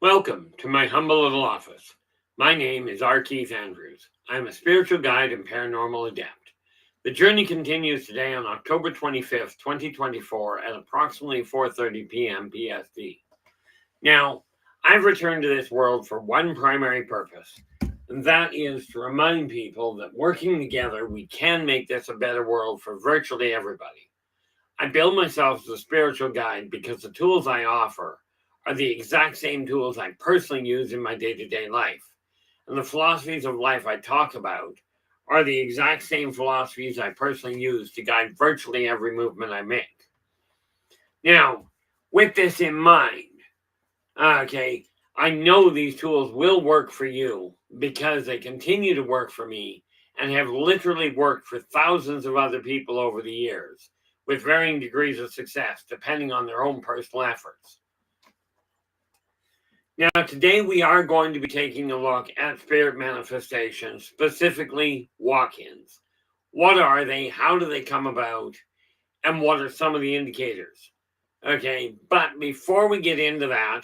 Welcome to my humble little office. My name is R. Keith Andrews. I am a spiritual guide and paranormal adept. The journey continues today on October 25th, 2024 at approximately 4:30 p.m. PST. Now, I've returned to this world for one primary purpose, and that is to remind people that working together, we can make this a better world for virtually everybody. I build myself as a spiritual guide because the tools I offer are the exact same tools I personally use in my day-to-day life. And the philosophies of life I talk about are the exact same philosophies I personally use to guide virtually every movement I make. Now, with this in mind, I know these tools will work for you because they continue to work for me and have literally worked for thousands of other people over the years with varying degrees of success depending on their own personal efforts. Now, today we are going to be taking a look at spirit manifestations, specifically walk-ins. What are they? How do they come about? And what are some of the indicators? Okay, but before we get into that,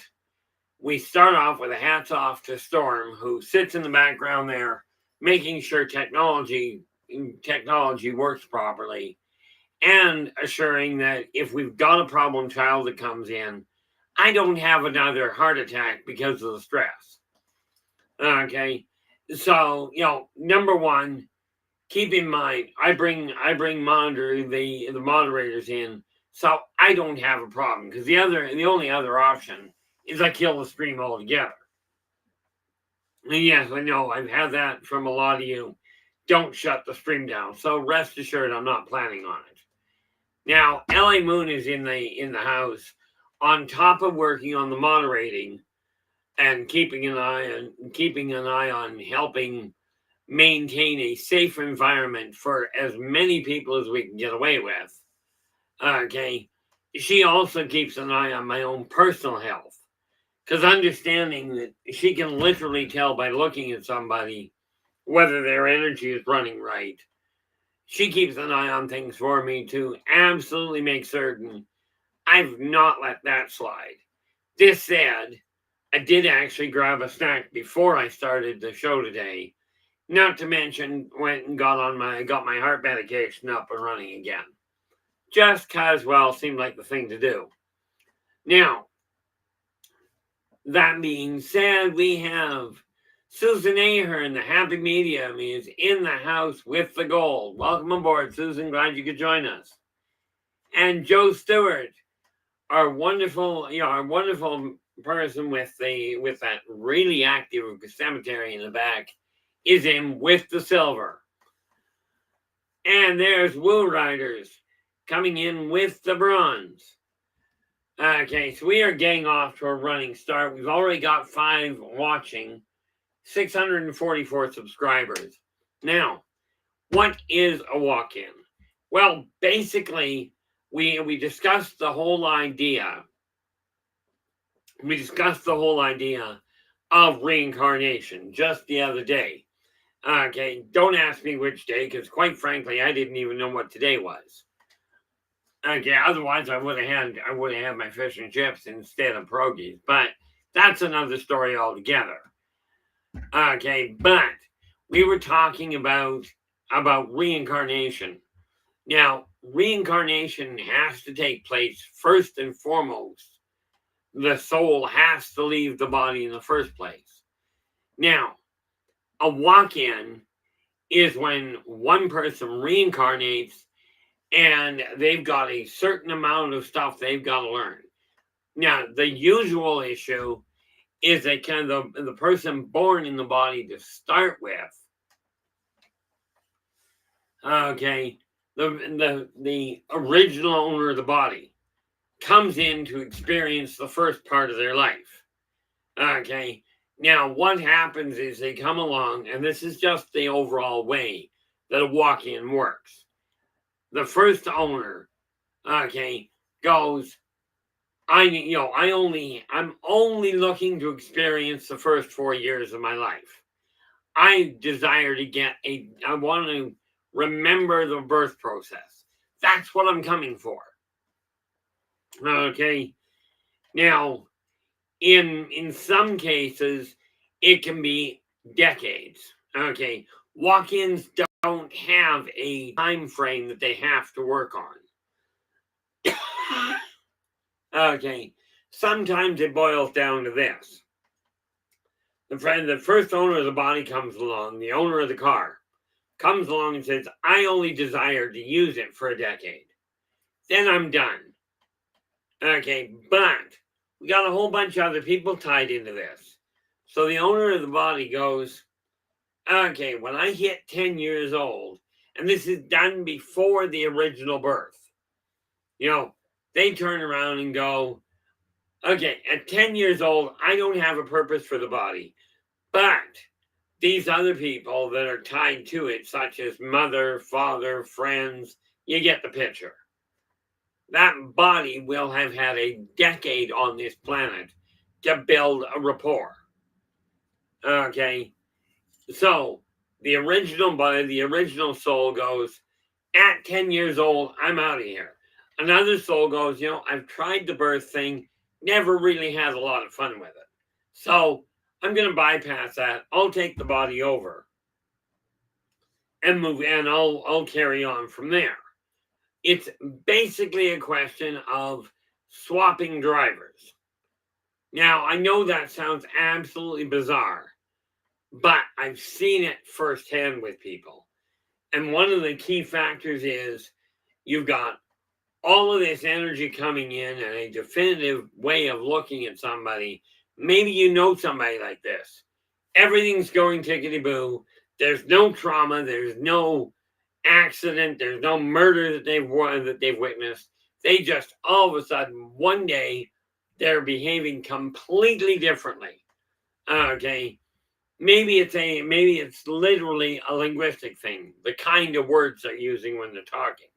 we start off with a hats off to Storm, who sits in the background there, making sure technology works properly, and assuring that if we've got a problem child that comes in, I don't have another heart attack because of the stress. Okay, so number one, keep in mind, I bring the moderators in, so I don't have a problem because the only other option is I kill the stream altogether. And yes, I know I've had that from a lot of you. Don't shut the stream down. So rest assured, I'm not planning on it. Now, LA Moon is in the house, on top of working on the moderating and keeping an eye on helping maintain a safe environment for as many people as we can get away with. Okay, she also keeps an eye on my own personal health, because understanding that she can literally tell by looking at somebody whether their energy is running right. She keeps an eye on things for me to absolutely make certain I've not let that slide. This said, I did actually grab a snack before I started the show today. Not to mention, went and got my heart medication up and running again. Just cause, well, seemed like the thing to do. Now, that being said, we have Susan Ahern, the Happy Medium, is in the house with the gold. Welcome aboard, Susan. Glad you could join us. And Joe Stewart, our wonderful person with that really active cemetery in the back, is in with the silver. And there's Woo Riders coming in with the bronze. Okay, so we are getting off to a running start. We've already got 5 watching, 644 subscribers. Now, what is a walk-in? Well, basically, we discussed the whole idea. We discussed the whole idea of reincarnation just the other day. Okay, don't ask me which day, because quite frankly, I didn't even know what today was. Okay, otherwise I would have had my fish and chips instead of pierogies, but that's another story altogether. Okay, but we were talking about reincarnation. Now, reincarnation has to take place first and foremost. The soul has to leave the body in the first place. Now, a walk-in is when one person reincarnates and they've got a certain amount of stuff they've got to learn. Now, the usual issue is that kind of the person born in the body to start with, okay, the original owner of the body comes in to experience the first part of their life. Okay, now what happens is they come along, and this is just the overall way that a walk-in works. The first owner, okay, goes, I'm only looking to experience the first 4 years of my life. I desire I want to remember the birth process. That's what I'm coming for. Okay, now, In some cases, it can be decades. Okay, walk-ins don't have a time frame that they have to work on. Okay, sometimes it boils down to this. The first owner of the body comes along, the owner of the car comes along and says, I only desire to use it for a decade. Then I'm done. Okay, but we got a whole bunch of other people tied into this. So the owner of the body goes, okay, when I hit 10 years old, and this is done before the original birth, they turn around and go, okay, at 10 years old, I don't have a purpose for the body. But these other people that are tied to it, such as mother, father, friends, you get the picture. That body will have had a decade on this planet to build a rapport. Okay, so the original body, the original soul goes, at 10 years old, I'm out of here. Another soul goes, I've tried the birth thing, never really had a lot of fun with it. So I'm going to bypass that. I'll take the body over and move, and I'll carry on from there. It's basically a question of swapping drivers. Now, I know that sounds absolutely bizarre, but I've seen it firsthand with people. And one of the key factors is you've got all of this energy coming in and a definitive way of looking at somebody. Maybe you know somebody like this. Everything's going tickety-boo. There's no trauma. There's no accident. There's no murder that they've witnessed. They just all of a sudden one day they're behaving completely differently. Okay, maybe it's literally a linguistic thing. The kind of words they're using when they're talking.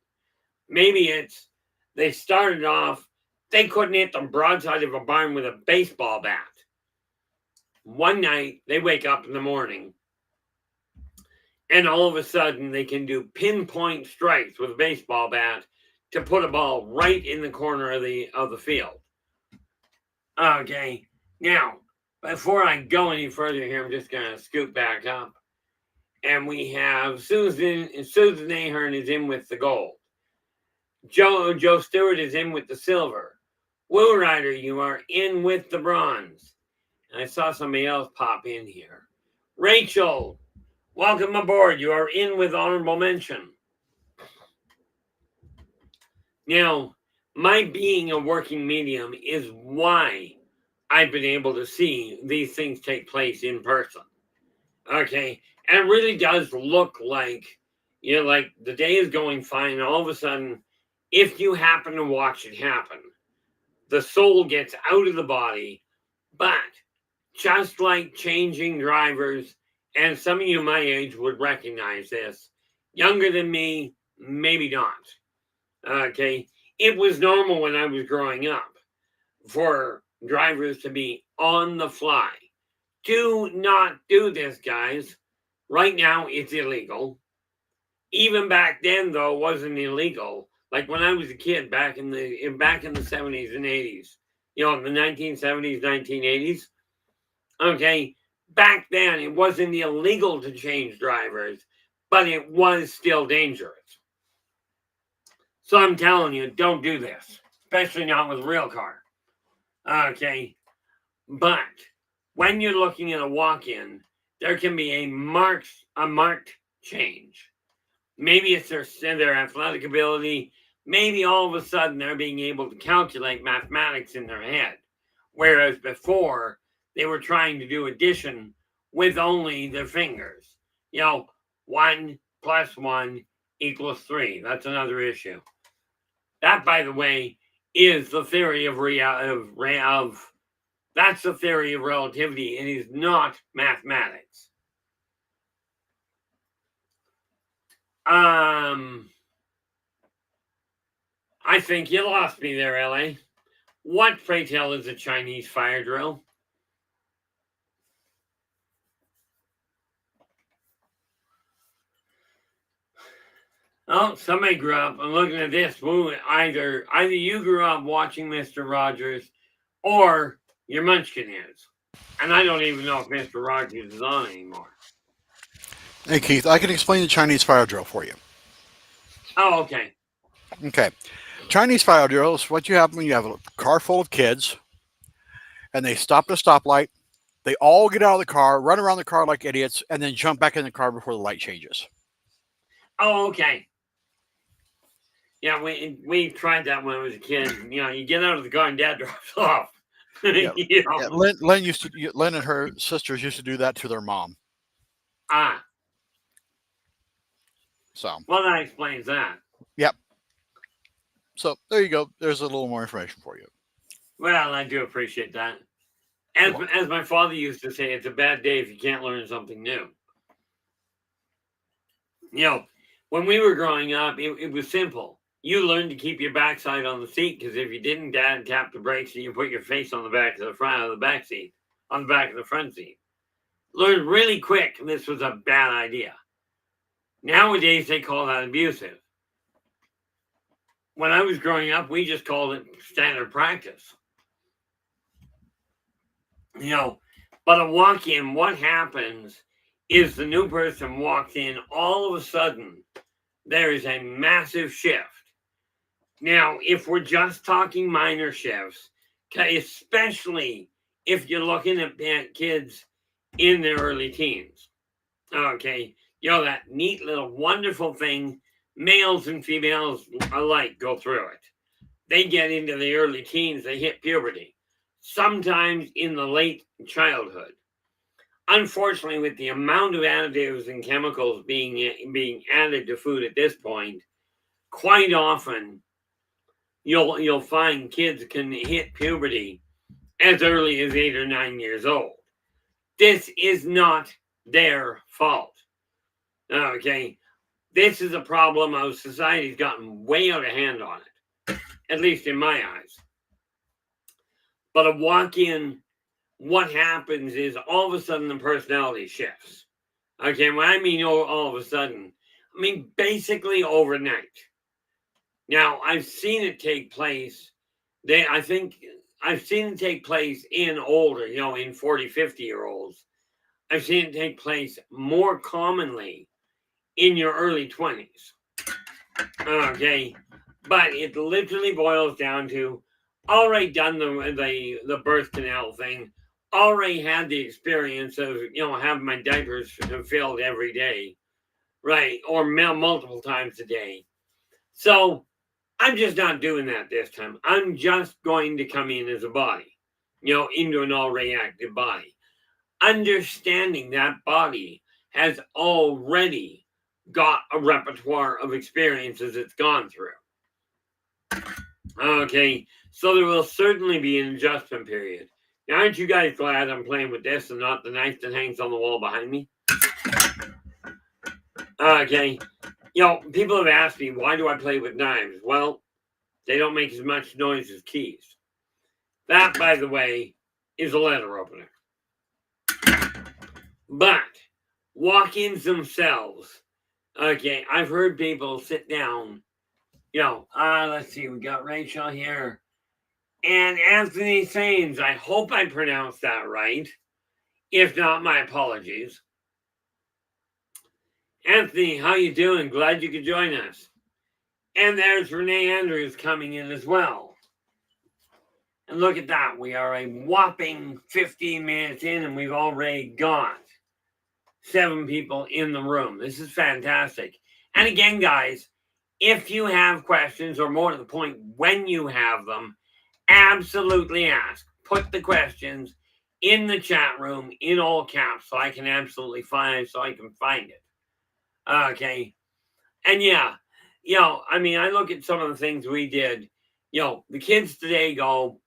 Maybe it's they started off, they couldn't hit the broadside of a barn with a baseball bat. One night, they wake up in the morning, and all of a sudden, they can do pinpoint strikes with a baseball bat to put a ball right in the corner of the field. Okay, now, before I go any further here, I'm just going to scoot back up. And we have Susan Ahern is in with the gold. Joe Stewart is in with the silver. Will Ryder, you are in with the bronze. And I saw somebody else pop in here. Rachel, welcome aboard. You are in with honorable mention. Now, my being a working medium is why I've been able to see these things take place in person. Okay, and it really does look like, like the day is going fine, and all of a sudden, if you happen to watch it happen, the soul gets out of the body, but just like changing drivers, and some of you my age would recognize this, younger than me, maybe not. Okay, it was normal when I was growing up for drivers to be on the fly. Do not do this, guys. Right now, it's illegal. Even back then, though, it wasn't illegal. Like when I was a kid back in the 70s and 80s, in the 1970s, 1980s. Okay, back then it wasn't illegal to change drivers, but it was still dangerous. So I'm telling you, don't do this, especially not with a real car. Okay, but when you're looking at a walk-in, there can be a marked change. Maybe it's their athletic ability. Maybe all of a sudden they're being able to calculate mathematics in their head. Whereas before, they were trying to do addition with only their fingers. 1 + 1 = 3. That's another issue. That, by the way, is the theory that's the theory of relativity. It is not mathematics. I think you lost me there, LA. What, pray tell, is a Chinese fire drill? Oh, somebody grew up. I'm looking at this. Either you grew up watching Mr. Rogers, or Your Munchkin is. And I don't even know if Mr. Rogers is on anymore. Hey, Keith, I can explain the Chinese fire drill for you. Oh, okay. Okay. Chinese fire drill is what you have when you have a car full of kids and they stop at a stoplight. They all get out of the car, run around the car like idiots, and then jump back in the car before the light changes. Oh, okay. Yeah, we tried that when I was a kid. You get out of the car and Dad drops off. Yeah, you know. yeah. Lynn and her sisters used to do that to their mom. Ah, So, well, that explains that. yep. So there you go. There's a little more information for you. Well, I do appreciate that. You're As welcome. as my father used to say, it's a bad day if you can't learn something new. You know, when we were growing up, it was simple. You learned to keep your backside on the seat because if you didn't, Dad tapped the brakes and you put your face on the back of the front of the back seat, on the back of the front seat. Learned really quick this was a bad idea. Nowadays, they call that abusive. When I was growing up, we just called it standard practice. You know, but a walk in, what happens is the new person walks in, all of a sudden, there is a massive shift. Now, if we're just talking minor shifts, okay, especially if you're looking at kids in their early teens, okay, that neat little wonderful thing, males and females alike go through it. They get into the early teens, they hit puberty, sometimes in the late childhood. Unfortunately, with the amount of additives and chemicals being added to food at this point, quite often you'll find kids can hit puberty as early as 8 or 9 years old. This is not their fault. Okay, this is a problem of society's gotten way out of hand on it, at least in my eyes. But a walk in, what happens is all of a sudden the personality shifts. Okay, when I mean all of a sudden, I mean basically overnight. Now, I've seen it take place. I think I've seen it take place in older, in 40, 50-year-olds. I've seen it take place more commonly in your early 20s. Okay. But it literally boils down to already done the birth canal thing, already had the experience of, having my diapers filled every day, right? Or multiple times a day. So I'm just not doing that this time. I'm just going to come in as a body, into an all reactive body. Understanding that body has already got a repertoire of experiences it's gone through. Okay, so there will certainly be an adjustment period. Now, aren't you guys glad I'm playing with this and not the knife that hangs on the wall behind me? Okay, people have asked me, why do I play with knives? Well, they don't make as much noise as keys. That, by the way, is a letter opener. But walk-ins themselves, okay, I've heard people sit down, let's see, we got Rachel here. And Anthony Sains, I hope I pronounced that right. If not, my apologies. Anthony, how you doing? Glad you could join us. And there's Renee Andrews coming in as well. And look at that. We are a whopping 15 minutes in and we've already got 7 people in the room. This is fantastic. And again, guys, if you have questions, or more to the point, when you have them, absolutely ask. Put the questions in the chat room in all caps so I can find it. Okay. And yeah, I look at some of the things we did. The kids today go,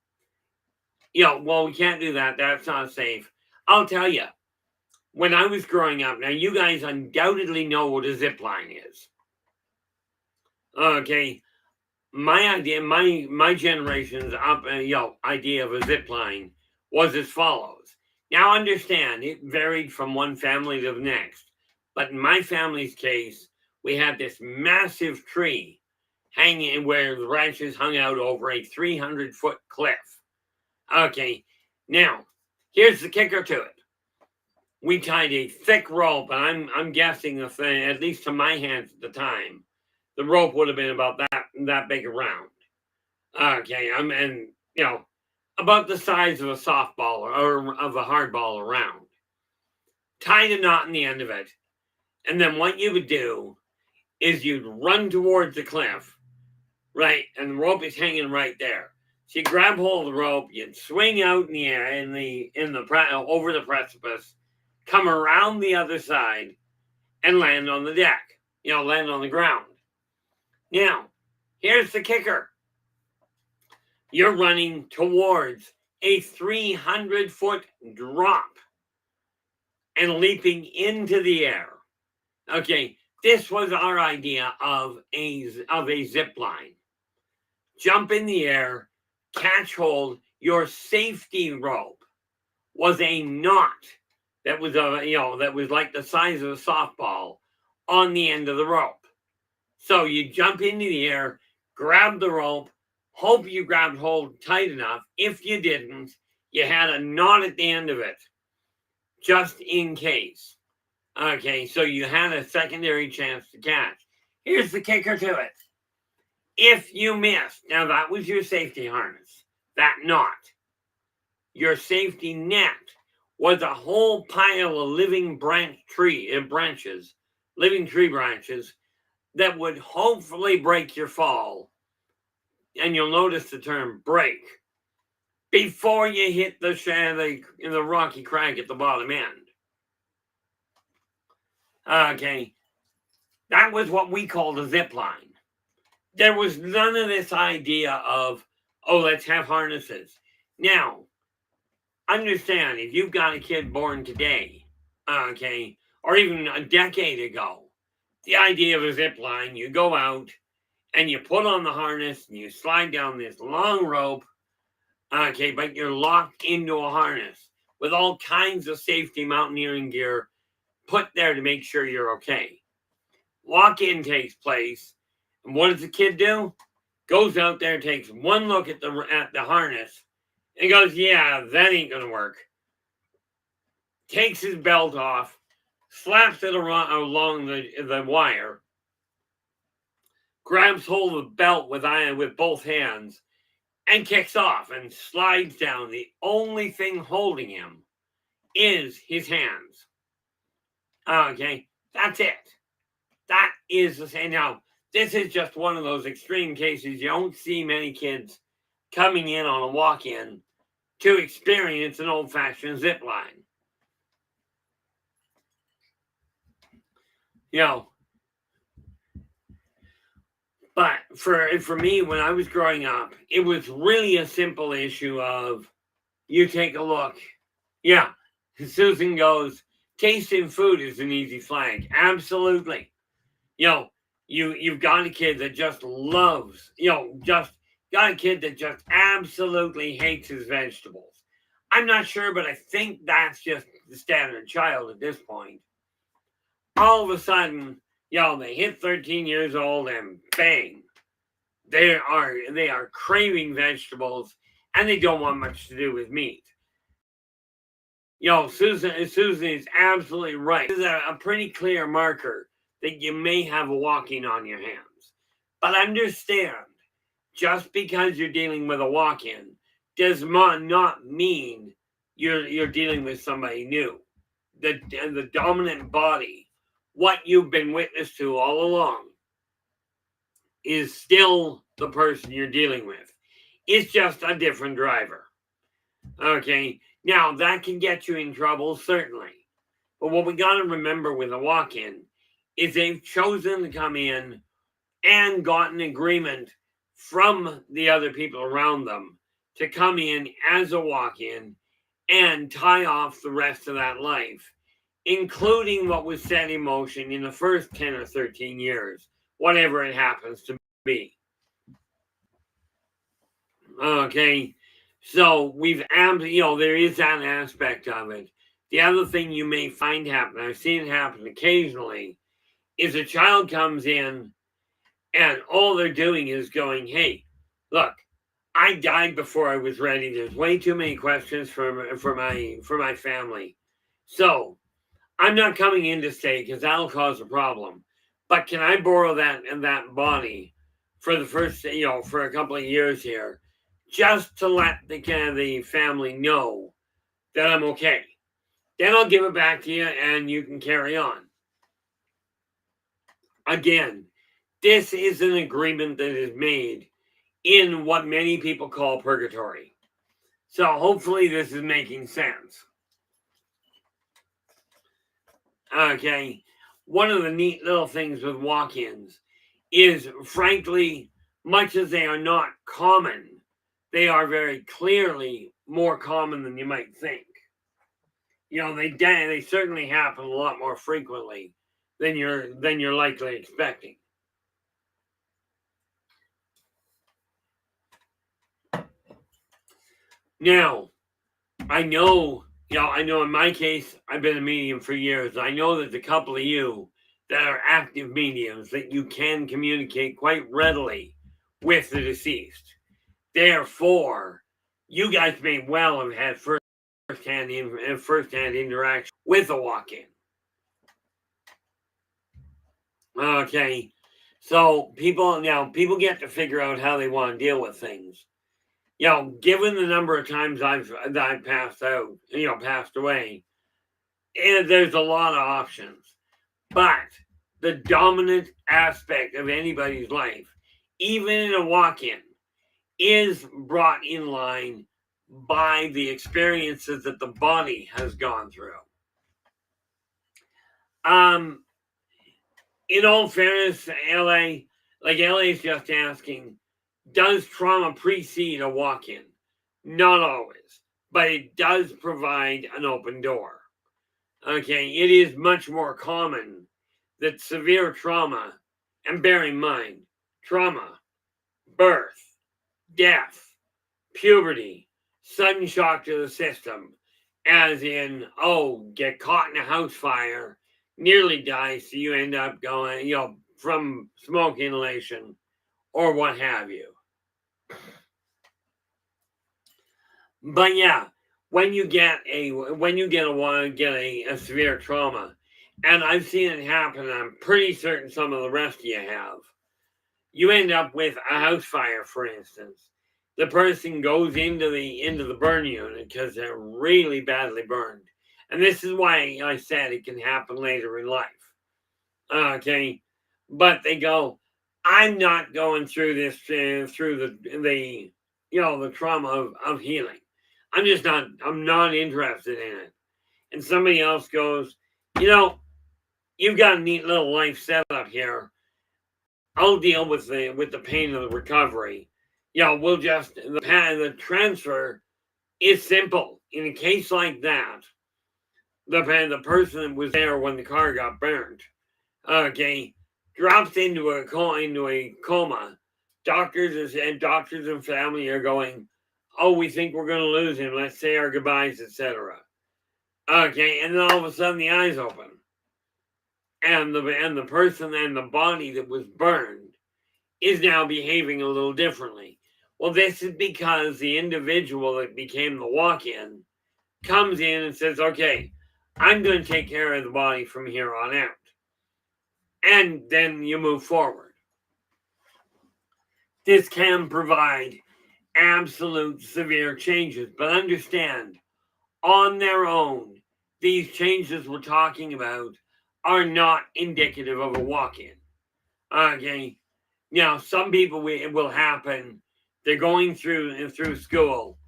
well, we can't do that. That's not safe. I'll tell you, when I was growing up, now you guys undoubtedly know what a zip line is. Okay. My idea, my generation's idea of a zip line was as follows. Now understand, it varied from one family to the next. But in my family's case, we had this massive tree hanging where the branches hung out over a 300-foot cliff. Okay, Now, here's the kicker to it. We tied a thick rope, and I'm guessing the thing, at least to my hands at the time, the rope would have been about that big around. Okay, and about the size of a softball or of a hardball around. Tied a knot in the end of it, and then what you would do is you'd run towards the cliff, right, and the rope is hanging right there. So you grab hold of the rope, you'd swing out in the air over the precipice, come around the other side, and land on the deck. Land on the ground. Now, here's the kicker. You're running towards a 300-foot drop and leaping into the air. Okay, this was our idea of a zip line. Jump in the air, catch hold. Your safety rope was a knot that was like the size of a softball on the end of the rope. So you jump into the air, grab the rope, hope you grabbed hold tight enough. If you didn't, you had a knot at the end of it, just in case. Okay, so you had a secondary chance to catch. Here's the kicker to it. If you missed, now that was your safety harness, that knot. Your safety net was a whole pile of living branches that would hopefully break your fall. And you'll notice the term break before you hit the rocky crag at the bottom end. Okay, that was what we called a zip line. There was none of this idea of, let's have harnesses. Now, understand, if you've got a kid born today, okay, or even a decade ago, the idea of a zip line, you go out and you put on the harness and you slide down this long rope, okay, but you're locked into a harness with all kinds of safety mountaineering gear put there to make sure you're okay. Walk-in takes place, and what does the kid do? Goes out there, takes one look at the harness, and goes, yeah, that ain't gonna work. Takes his belt off, slaps it along the wire, grabs hold of the belt with both hands, and kicks off and slides down. The only thing holding him is his hands. Okay, that's it. That is the same. Now, this is just one of those extreme cases. You don't see many kids coming in on a walk-in to experience an old-fashioned zip line. But for me, when I was growing up, it was really a simple issue of you take a look. Yeah, Susan goes, tasting food is an easy flag. Absolutely. You've got a kid that just loves, just got a kid that just absolutely hates his vegetables. I'm not sure, but I think that's just the standard child at this point. All of a sudden, they hit 13 years old and bang, they are craving vegetables and they don't want much to do with meat. Susan is absolutely right. This is a pretty clear marker that you may have a walk-in on your hands. But understand, just because you're dealing with a walk-in does not mean you're dealing with somebody new. The dominant body, what you've been witness to all along, is still the person you're dealing with. It's just a different driver. Okay, now that can get you in trouble, certainly. But what we got to remember with a walk-in is they've chosen to come in and gotten agreement from the other people around them to come in as a walk-in and tie off the rest of that life, including what was set in motion in the first 10 or 13 years, whatever it happens to be. Okay, so there is that aspect of it. The other thing you may find happen, I've seen it happen occasionally, is a child comes in and all they're doing is going, hey, look, I died before I was ready. There's way too many questions for my family. So I'm not coming in to stay because that'll cause a problem. But can I borrow that body for the first, for a couple of years here, just to let the family know that I'm okay? Then I'll give it back to you, and you can carry on. Again, this is an agreement that is made in what many people call purgatory. So hopefully this is making sense. Okay. One of the neat little things with walk-ins is, frankly, much as they are not common, they are very clearly more common than you might think. They certainly happen a lot more frequently than you're likely expecting. Now, I know, in my case, I've been a medium for years. I know there's a couple of you that are active mediums that you can communicate quite readily with the deceased. Therefore, you guys may well have had first-hand interaction with a walk-in. Okay, so people get to figure out how they want to deal with things. Given the number of times I've passed away, and there's a lot of options. But the dominant aspect of anybody's life, even in a walk-in, is brought in line by the experiences that the body has gone through. In all fairness, LA is just asking, does trauma precede a walk-in? Not always, but it does provide an open door. Okay, it is much more common that severe trauma, and bear in mind, trauma, birth, death, puberty, sudden shock to the system, as in, get caught in a house fire, nearly die, so you end up going, from smoke inhalation or what have you. But yeah, when you get a severe trauma, and I've seen it happen, I'm pretty certain some of the rest of you have. You end up with a house fire, for instance. The person goes into the burn unit because they're really badly burned, and this is why I said it can happen later in life. Okay, but they go, I'm not going through this through the trauma of healing. I'm not interested in it. And somebody else goes, you've got a neat little life set up here. I'll deal with the pain of the recovery. We'll just the transfer is simple. In a case like that, the person that was there when the car got burned, okay, drops into a coma. Doctors and family are going, oh, we think we're going to lose him. Let's say our goodbyes, etc. Okay, and then all of a sudden the eyes open, and the person and the body that was burned is now behaving a little differently. Well, this is because the individual that became the walk-in comes in and says, okay, I'm going to take care of the body from here on out. And then you move forward. This can provide absolute severe changes, but understand, on their own, these changes we're talking about are not indicative of a walk-in. Okay, now some people it will happen. They're going through school,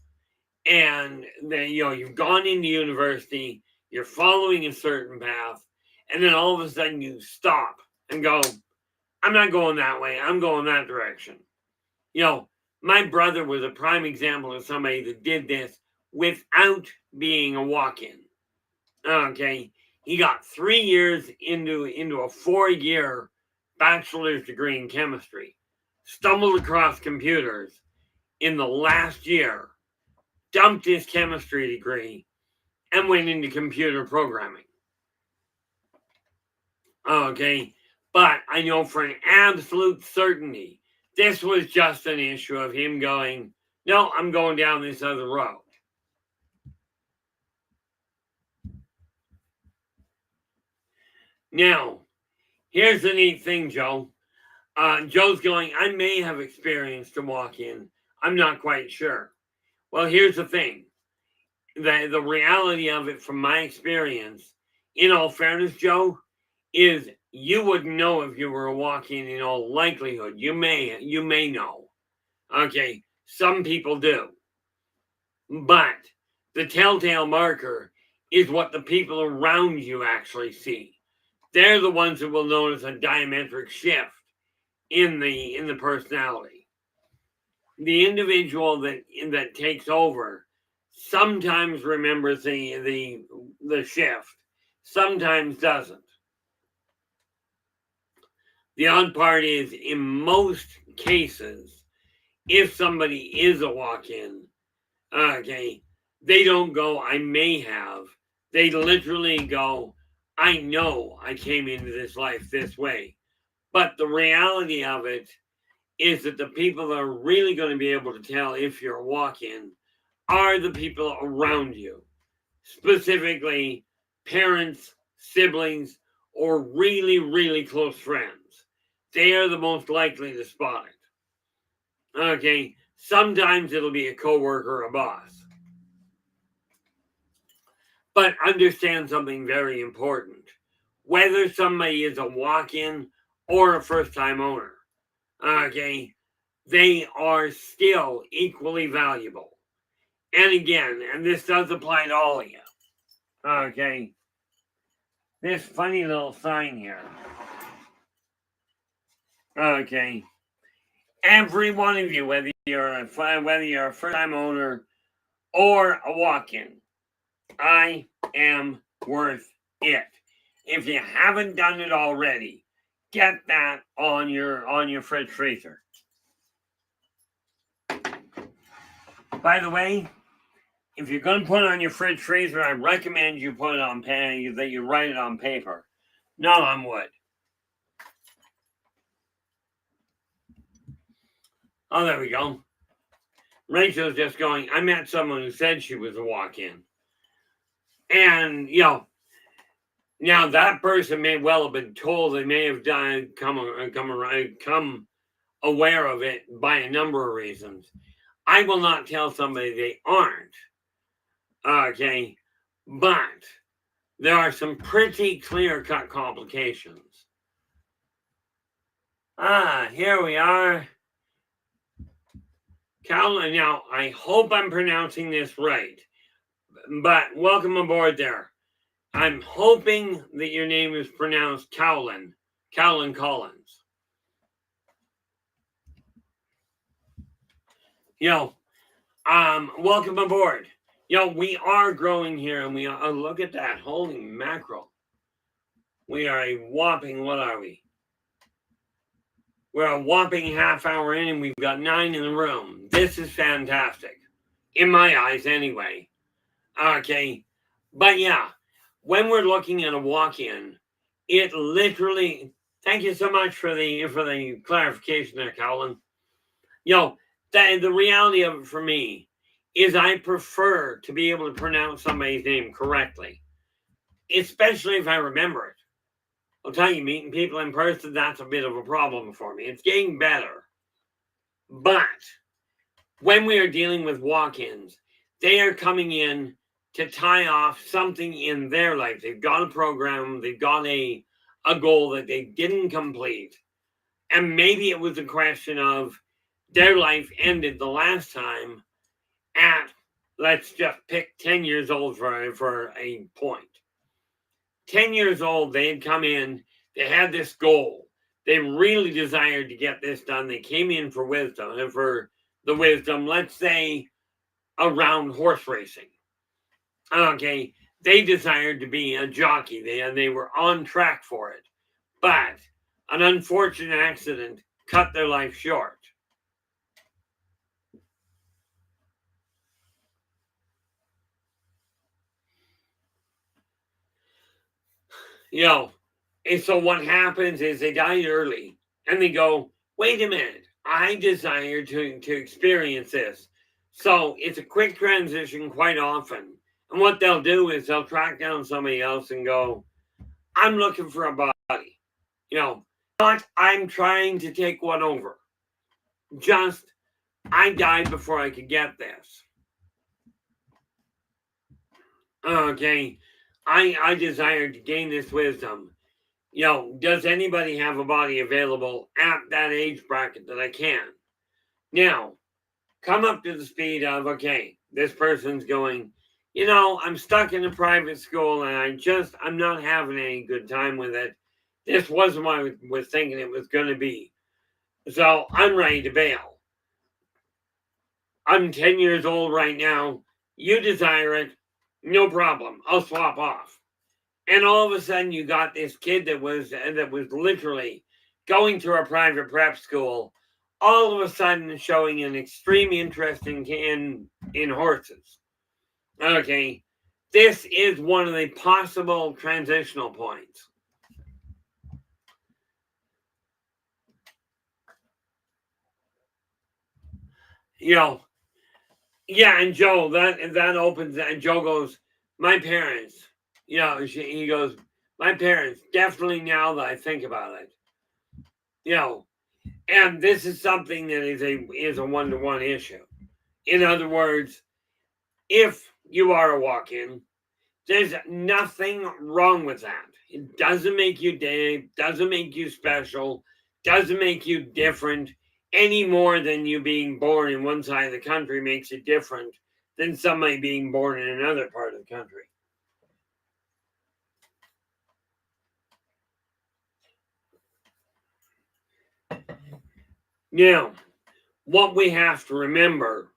and you've gone into university, you're following a certain path, and then all of a sudden you stop and go, I'm not going that way, I'm going that direction. My brother was a prime example of somebody that did this without being a walk-in. Okay, he got 3 years into a 4-year bachelor's degree in chemistry, stumbled across computers in the last year, dumped his chemistry degree, and went into computer programming. Okay, but I know for an absolute certainty, this was just an issue of him going, No, I'm going down this other road. Now, here's the neat thing, Joe. Joe's going, I may have experienced a walk in. I'm not quite sure. Well, here's the thing. The reality of it from my experience, in all fairness, Joe, is you wouldn't know if you were a walk-in in all likelihood. You may know. Okay, some people do. But the telltale marker is what the people around you actually see. They're the ones that will notice a diametric shift in the personality. The individual that takes over sometimes remembers the shift, sometimes doesn't. The odd part is, in most cases, if somebody is a walk-in, okay, they don't go, I may have. They literally go, I know I came into this life this way. But the reality of it is that the people that are really going to be able to tell if you're a walk-in are the people around you, specifically parents, siblings, or really, really close friends. They are the most likely to spot it. Okay, sometimes it'll be a coworker or a boss. But understand something very important. Whether somebody is a walk-in or a first-time owner, okay, they are still equally valuable. And again, and this does apply to all of you, okay, this funny little sign here, okay, every one of you, whether you're a first-time owner or a walk-in, I am worth it. If you haven't done it already, get that on your fridge freezer. By the way, if you're going to put it on your fridge freezer, I recommend you put it on that you write it on paper, not on wood. Oh, there we go. Rachel's just going, I met someone who said she was a walk-in. And, now that person may well have been told, they may have come aware of it by a number of reasons. I will not tell somebody they aren't. Okay. But there are some pretty clear-cut complications. Here we are. Cal, now I hope I'm pronouncing this right, but welcome aboard there. I'm hoping that your name is pronounced Cowlin Collins. Welcome aboard. We are growing here, and we are, look at that, holy mackerel. We are a whopping, what are we? We're a whopping half hour in, and we've got 9 in the room. This is fantastic. In my eyes, anyway. Okay. But yeah, when we're looking at a walk-in, it literally, thank you so much for the clarification there, Colin. The reality of it for me is I prefer to be able to pronounce somebody's name correctly, especially if I remember it. I'll tell you, meeting people in person, that's a bit of a problem for me. It's getting better. But when we are dealing with walk-ins, they are coming in to tie off something in their life. They've got a program, they've got a goal that they didn't complete. And maybe it was a question of their life ended the last time at, let's just pick 10 years old for a point. 10 years old, they had come in, they had this goal. They really desired to get this done. They came in for wisdom, and for the wisdom, let's say, around horse racing. Okay, they desired to be a jockey, they were on track for it. But an unfortunate accident cut their life short. And so what happens is they die early, and they go, wait a minute, I desire to experience this. So it's a quick transition quite often. And what they'll do is they'll track down somebody else and go, I'm looking for a body. You know, not I'm trying to take one over. Just I died before I could get this. Okay. I desire to gain this wisdom. Does anybody have a body available at that age bracket that I can? Now, come up to the speed of, okay, this person's going, I'm stuck in a private school and I'm not having any good time with it. This wasn't what I was thinking it was going to be. So I'm ready to bail. I'm 10 years old right now. You desire it. No problem. I'll swap off. And all of a sudden you got this kid that was literally going through a private prep school, all of a sudden showing an extreme interest in horses. Okay. This is one of the possible transitional points. Yeah, and Joe, that opens, and Joe goes, my parents, he goes, my parents, definitely now that I think about it, and this is something that is a one-to-one issue. In other words, if you are a walk-in, there's nothing wrong with that. It doesn't make you Dave, doesn't make you special, doesn't make you different any more than you being born in one side of the country makes it different than somebody being born in another part of the country. Now, what we have to remember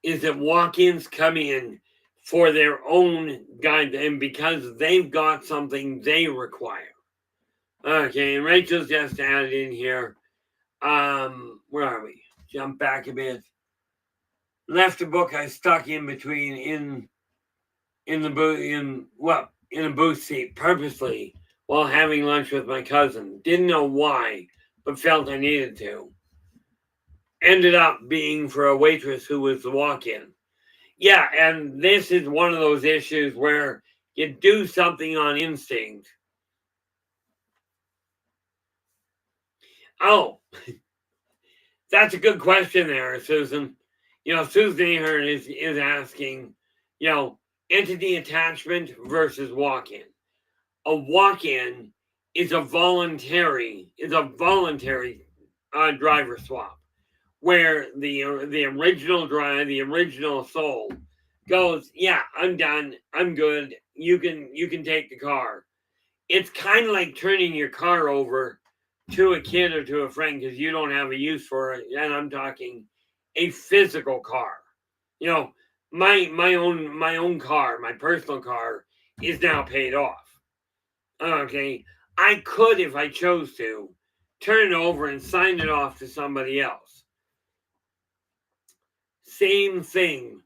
is that walk-ins come in for their own guide, and because they've got something they require. Okay, and Rachel's just added in here. Where are we? Jump back a bit. Left a book I stuck in between in the booth in a booth seat purposely while having lunch with my cousin. Didn't know why, but felt I needed to. Ended up being for a waitress who was the walk-in. Yeah, and this is one of those issues where you do something on instinct. Oh, that's a good question there, Susan. Susan Ahern is asking, entity attachment versus walk-in. A walk-in is a voluntary driver swap, where the original the original soul goes, yeah, I'm done, I'm good. You can take the car. It's kind of like turning your car over to a kid or to a friend because you don't have a use for it. And I'm talking a physical car. My own car, my personal car, is now paid off. Okay, I could, if I chose to, turn it over and sign it off to somebody else. Same thing.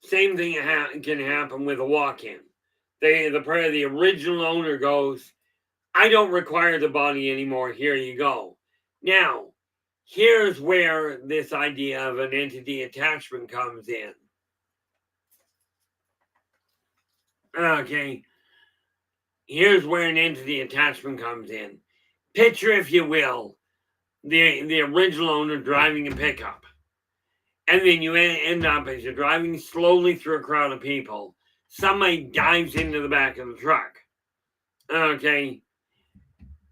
Same thing can happen with a walk-in. The original owner goes, I don't require the body anymore. Here you go. Now, here's where this idea of an entity attachment comes in. Okay. Here's where an entity attachment comes in. Picture, if you will, the original owner driving a pickup. And then you end up, as you're driving slowly through a crowd of people, somebody dives into the back of the truck. Okay.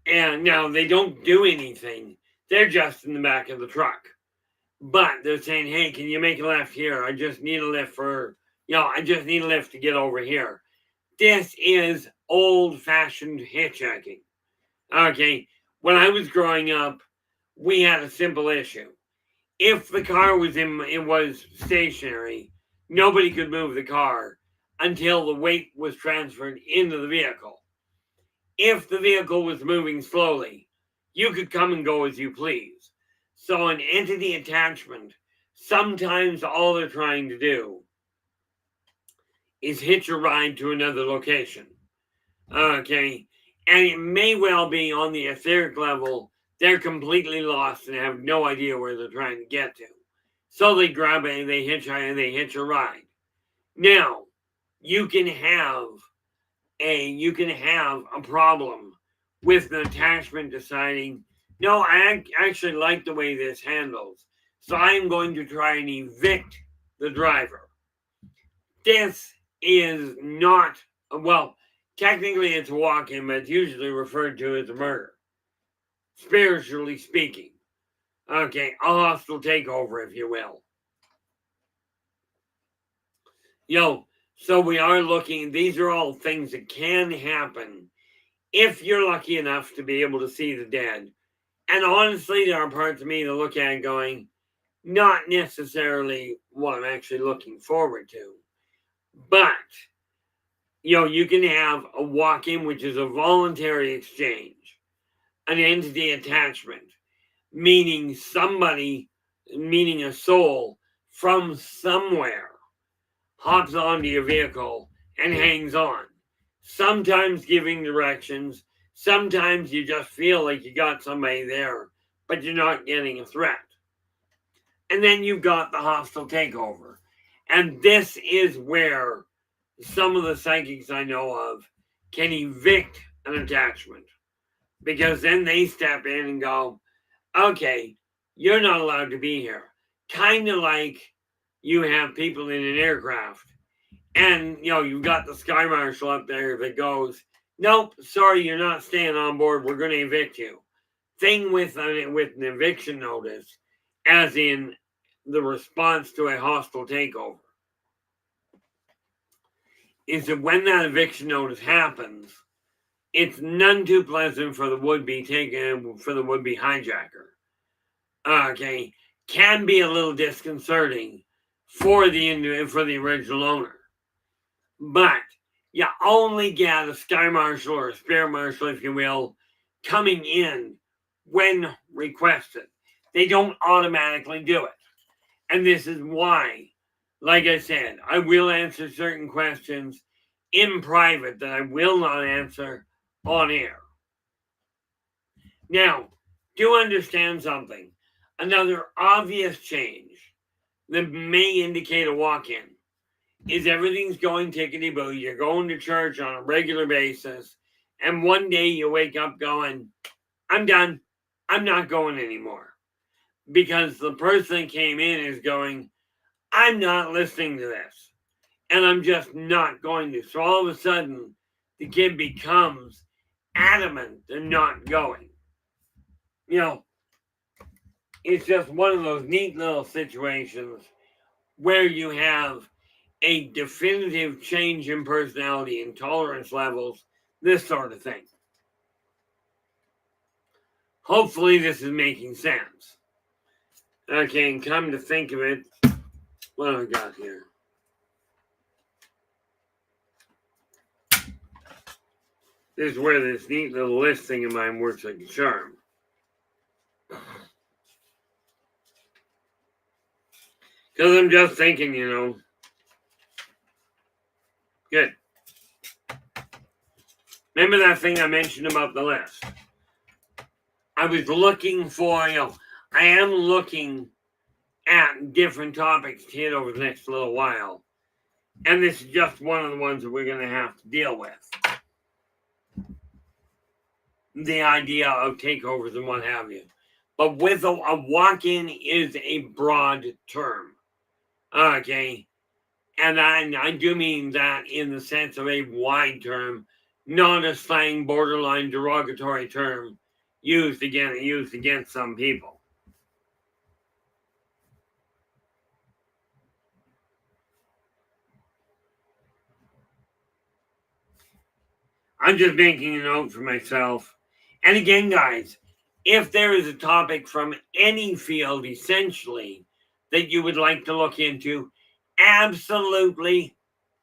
And now they don't do anything. They're just in the back of the truck. But they're saying, hey, can you make a left here? I just need a lift to get over here. This is old-fashioned hitchhiking. Okay. When I was growing up, we had a simple issue. If the car was stationary, nobody could move the car until the weight was transferred into the vehicle. If the vehicle was moving slowly, you could come and go as you please. So an entity attachment, sometimes all they're trying to do is hitch a ride to another location. Okay. And it may well be on the etheric level, they're completely lost and have no idea where they're trying to get to. So they grab it and they hitch a ride. Now, you can have a problem with an attachment deciding, no, I actually like the way this handles, so I'm going to try and evict the driver. This is not, well, technically it's a walk-in, but it's usually referred to as a murder, spiritually speaking. Okay, a hostile takeover, if you will. So we are looking, these are all things that can happen if you're lucky enough to be able to see the dead. And honestly, there are parts of me that look at it going, not necessarily what I'm actually looking forward to. But, you can have a walk-in, which is a voluntary exchange, an entity attachment, meaning a soul from somewhere hops onto your vehicle and hangs on. Sometimes giving directions, sometimes you just feel like you got somebody there, but you're not getting a threat. And then you've got the hostile takeover. And this is where some of the psychics I know of can evict an attachment. Because then they step in and go, okay, you're not allowed to be here. Kind of like you have people in an aircraft and, you've got the sky marshal up there that goes, nope, sorry, you're not staying on board. We're going to evict you. Thing with an eviction notice, as in the response to a hostile takeover, is that when that eviction notice happens, it's none too pleasant for the would-be hijacker. Okay, can be a little disconcerting for the original owner. But you only get a sky marshal or a spirit marshal, if you will, coming in when requested. They don't automatically do it. And this is why, like I said, I will answer certain questions in private that I will not answer on air. Now, do understand something. Another obvious change that may indicate a walk-in is everything's going tickety-boo. You're going to church on a regular basis, and one day you wake up going, I'm done. I'm not going anymore. Because the person that came in is going, I'm not listening to this. And I'm just not going to. So all of a sudden, the kid becomes adamant and not going. It's just one of those neat little situations where you have a definitive change in personality and tolerance levels, this sort of thing. Hopefully this is making sense. Okay, and come to think of it, what do I got here? This is where this neat little list thing of mine works like a charm. Because I'm just thinking, good. Remember that thing I mentioned about the list? I was looking for, I am looking at different topics to hit over the next little while. And this is just one of the ones that we're going to have to deal with. The idea of takeovers and what have you. But with a walk-in is a broad term. Okay. And I do mean that in the sense of a wide term, not a slang, borderline derogatory term used against some people. I'm just making a note for myself. And again, guys, if there is a topic from any field, essentially, that you would like to look into, absolutely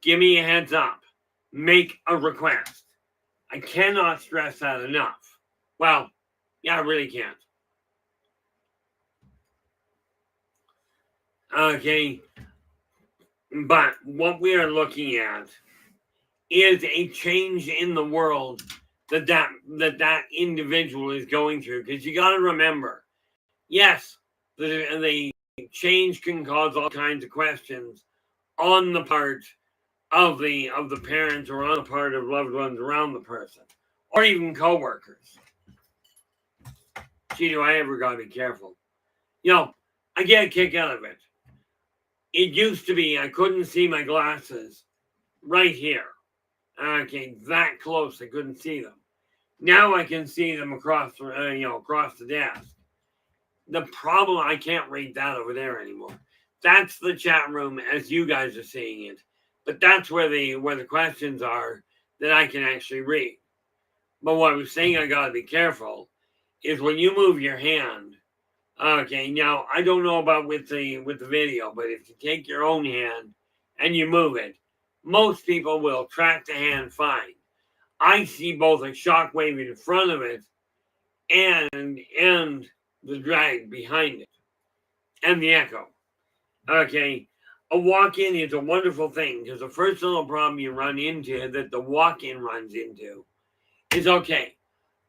give me a heads up. Make a request. I cannot stress that enough. Well, yeah, I really can't. Okay. But what we are looking at is a change in the world that individual is going through. Because you got to remember, yes, the change can cause all kinds of questions on the part of the parents or on the part of loved ones around the person, or even coworkers. Gee, do I ever gotta be careful? I get a kick out of it. It used to be I couldn't see my glasses right here. Okay, that close I couldn't see them. Now I can see them across the desk. The problem, I can't read that over there anymore. That's the chat room as you guys are seeing it, but that's where the questions are that I can actually read. But what I was saying, I gotta be careful, is when you move your hand. Okay, now I don't know about with the video, but if you take your own hand and you move it, most people will track the hand fine. I see both a shock wave in front of it and the drag behind it and the echo. Okay, a walk-in is a wonderful thing because the first little problem you run into that the walk-in runs into is, okay,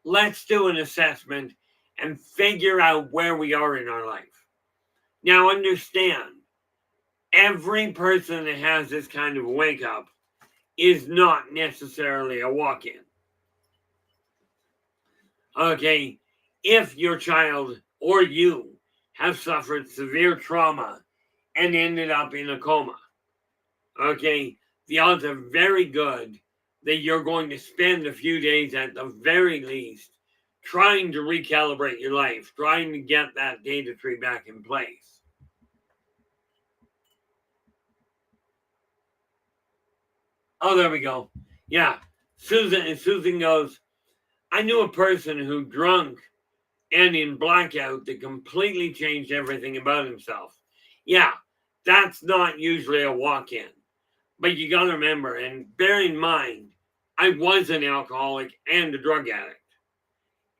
let's do an assessment and figure out where we are in our life. Now understand, every person that has this kind of wake up is not necessarily a walk-in. Okay, if your child or you have suffered severe trauma and ended up in a coma, okay, the odds are very good that you're going to spend a few days at the very least trying to recalibrate your life, trying to get that data tree back in place. Oh, there we go. Yeah. Susan goes, I knew a person who drunk and in blackout that completely changed everything about himself. Yeah, that's not usually a walk-in. But you got to remember and bear in mind, I was an alcoholic and a drug addict.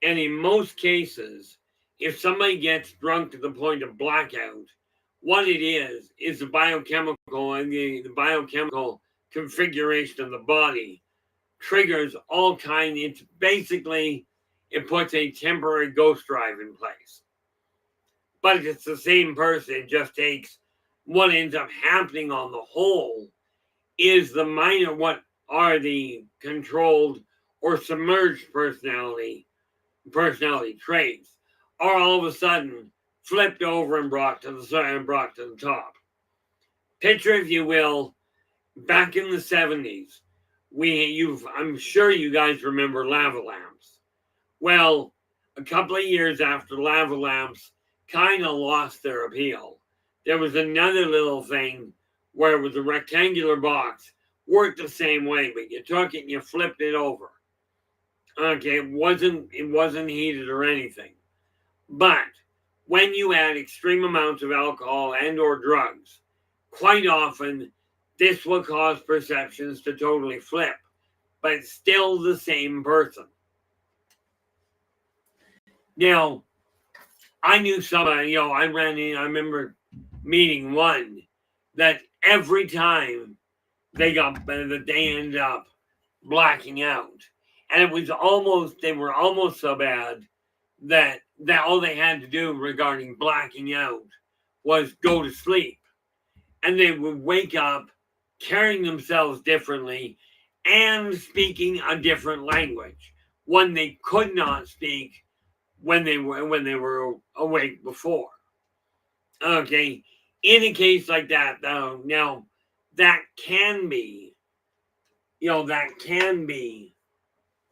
And in most cases, if somebody gets drunk to the point of blackout, what it is the biochemical and the biochemical configuration of the body triggers all kinds. It's basically, it puts a temporary ghost drive in place. But if it's the same person, it just takes what ends up happening on the whole is the minor, what are the controlled or submerged personality traits are all of a sudden flipped over and brought to the top. Picture, if you will, back in the 70s, I'm sure you guys remember lava lamps. Well, a couple of years after lava lamps kind of lost their appeal, there was another little thing where it was a rectangular box, worked the same way, but you took it and you flipped it over. Okay, it wasn't heated or anything. But when you add extreme amounts of alcohol and or drugs, quite often this will cause perceptions to totally flip, but it's still the same person. Now, I knew somebody, I remember meeting one that every time they ended up blacking out. And they were almost so bad that all they had to do regarding blacking out was go to sleep. And they would wake up carrying themselves differently and speaking a different language, one they could not speak when they were awake before. Okay, in a case like that, though, now that can be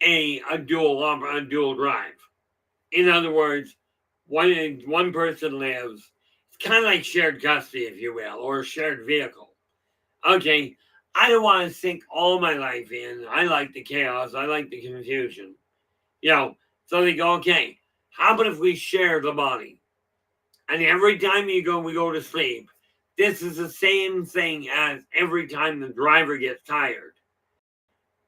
a dual drive. In other words, one person lives. It's kind of like shared custody, if you will, or a shared vehicle. Okay, I don't want to sink all my life in. I like the chaos. I like the confusion. So they go, okay, how about if we share the body? And every time we go to sleep, this is the same thing as every time the driver gets tired.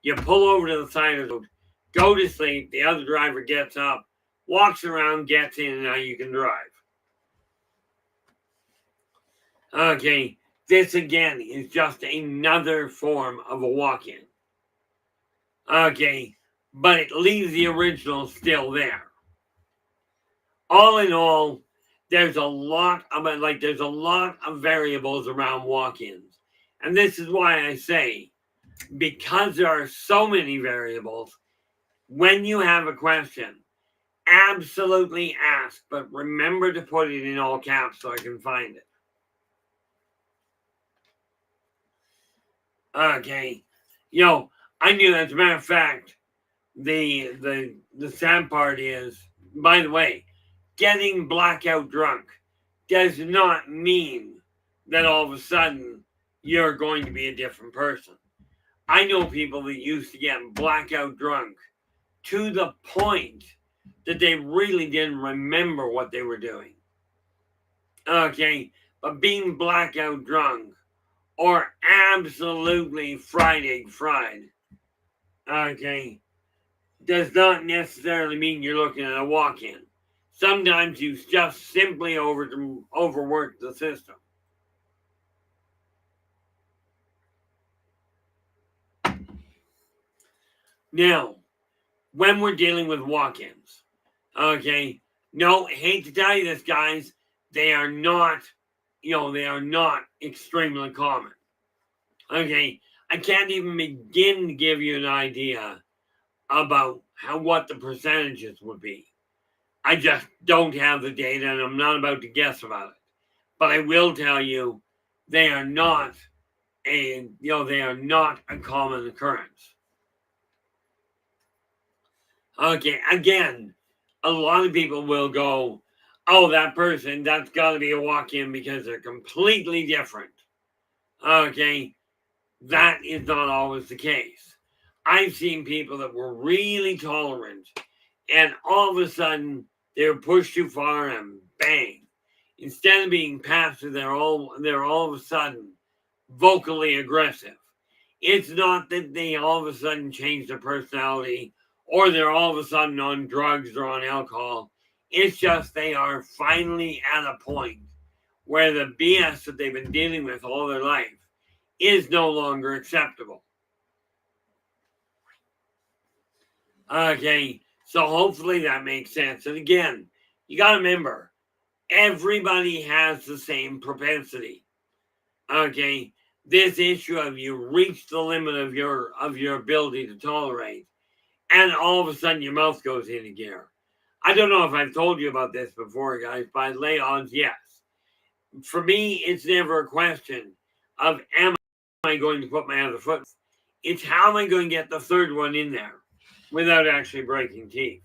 You pull over to the side of the road, go to sleep, the other driver gets up, walks around, gets in, and now you can drive. Okay, this again is just another form of a walk-in. Okay, but it leaves the original still there. All in all, there's a lot of variables around walk-ins. And this is why I say, because there are so many variables, when you have a question, absolutely ask, but remember to put it in all caps so I can find it. Okay. I knew, as a matter of fact, the sad part is, by the way, getting blackout drunk does not mean that all of a sudden you're going to be a different person. I know people that used to get blackout drunk to the point that they really didn't remember what they were doing. Okay, but being blackout drunk or absolutely fried egg fried, okay, does not necessarily mean you're looking at a walk-in. Sometimes you just simply overwork the system. Now, when we're dealing with walk-ins, okay, no, hate to tell you this, guys, they are not, they are not extremely common. Okay, I can't even begin to give you an idea about what the percentages would be. I just don't have the data, and I'm not about to guess about it. But I will tell you, they are not a common occurrence. Okay, again, a lot of people will go, "Oh, that person, that's got to be a walk-in because they're completely different." Okay, that is not always the case. I've seen people that were really tolerant, and all of a sudden they were pushed too far, and bang! Instead of being passive, they're all of a sudden vocally aggressive. It's not that they all of a sudden change their personality, or they're all of a sudden on drugs or on alcohol. It's just they are finally at a point where the BS that they've been dealing with all their life is no longer acceptable. Okay, so hopefully that makes sense. And again, you got to remember, everybody has the same propensity. Okay, this issue of you reach the limit of your ability to tolerate, and all of a sudden your mouth goes into gear. I don't know if I've told you about this before, guys, but I lay odds, yes. For me, it's never a question of am I going to put my other foot. It's how am I going to get the third one in there without actually breaking teeth.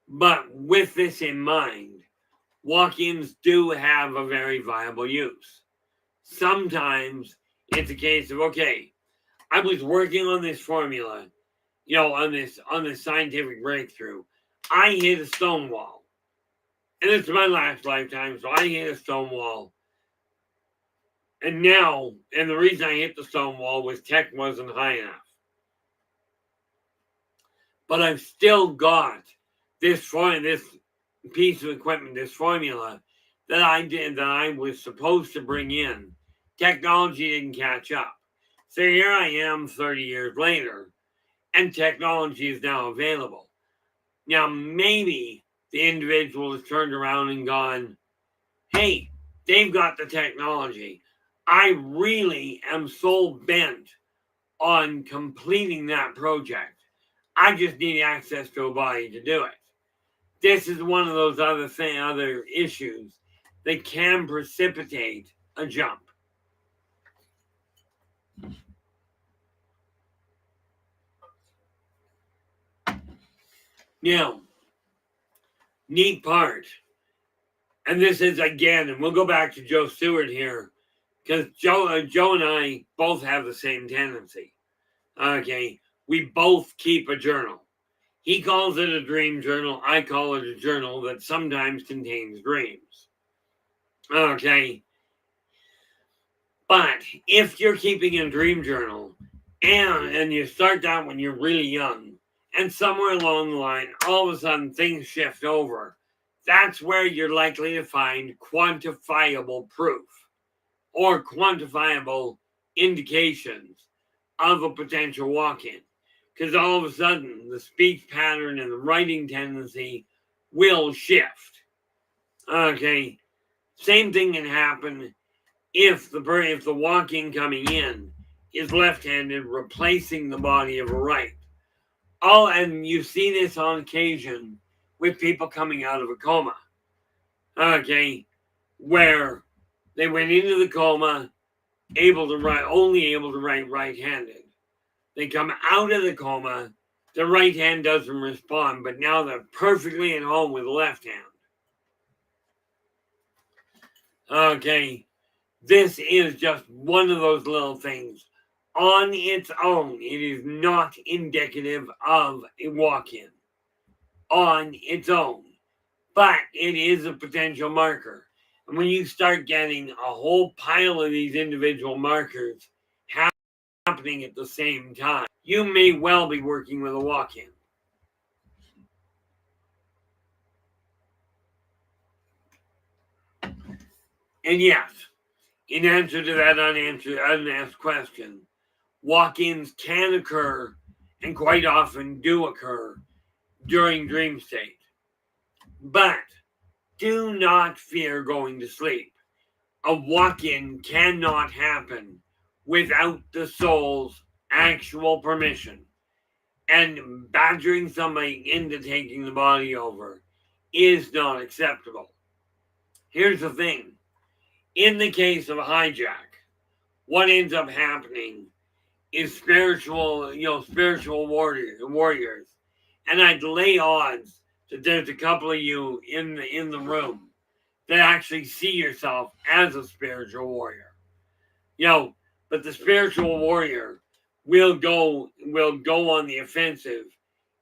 But with this in mind, walk-ins do have a very viable use. Sometimes it's a case of, okay, I was working on this formula, on this scientific breakthrough. I hit a stone wall. And it's my last lifetime, so I hit a stone wall. And the reason I hit the stone wall was tech wasn't high enough. But I've still got this piece of equipment, this formula that I was supposed to bring in. Technology didn't catch up. So here I am 30 years later, and technology is now available. Now, maybe the individual has turned around and gone, hey, they've got the technology. I really am so bent on completing that project. I just need access to a body to do it. This is one of those other issues that can precipitate a jump. Now, neat part, and this is again, and we'll go back to Joe Stewart here, because Joe and I both have the same tendency. Okay, we both keep a journal. He calls it a dream journal. I call it a journal that sometimes contains dreams. Okay. But if you're keeping a dream journal and you start that when you're really young, and somewhere along the line, all of a sudden things shift over, that's where you're likely to find quantifiable proof or quantifiable indications of a potential walk-in. because all of a sudden the speech pattern and the writing tendency will shift. Okay, same thing can happen if the walk-in coming in is left-handed, replacing the body of a right. And you see this on occasion with people coming out of a coma. Okay, where they went into the coma only able to write right-handed. They come out of the coma, the right hand doesn't respond, but now they're perfectly at home with the left hand. Okay, this is just one of those little things. On its own, it is not indicative of a walk-in. On its own. But it is a potential marker. And when you start getting a whole pile of these individual markers happening at the same time, you may well be working with a walk-in. And yes, in answer to that unasked question, walk-ins can occur and quite often do occur during dream state. But do not fear going to sleep. A walk-in cannot happen without the soul's actual permission. And badgering somebody into taking the body over is not acceptable. Here's the thing. In the case of a hijack, what ends up happening is spiritual warriors. And I'd lay odds that there's a couple of you in the room that actually see yourself as a spiritual warrior. But the spiritual warrior will go on the offensive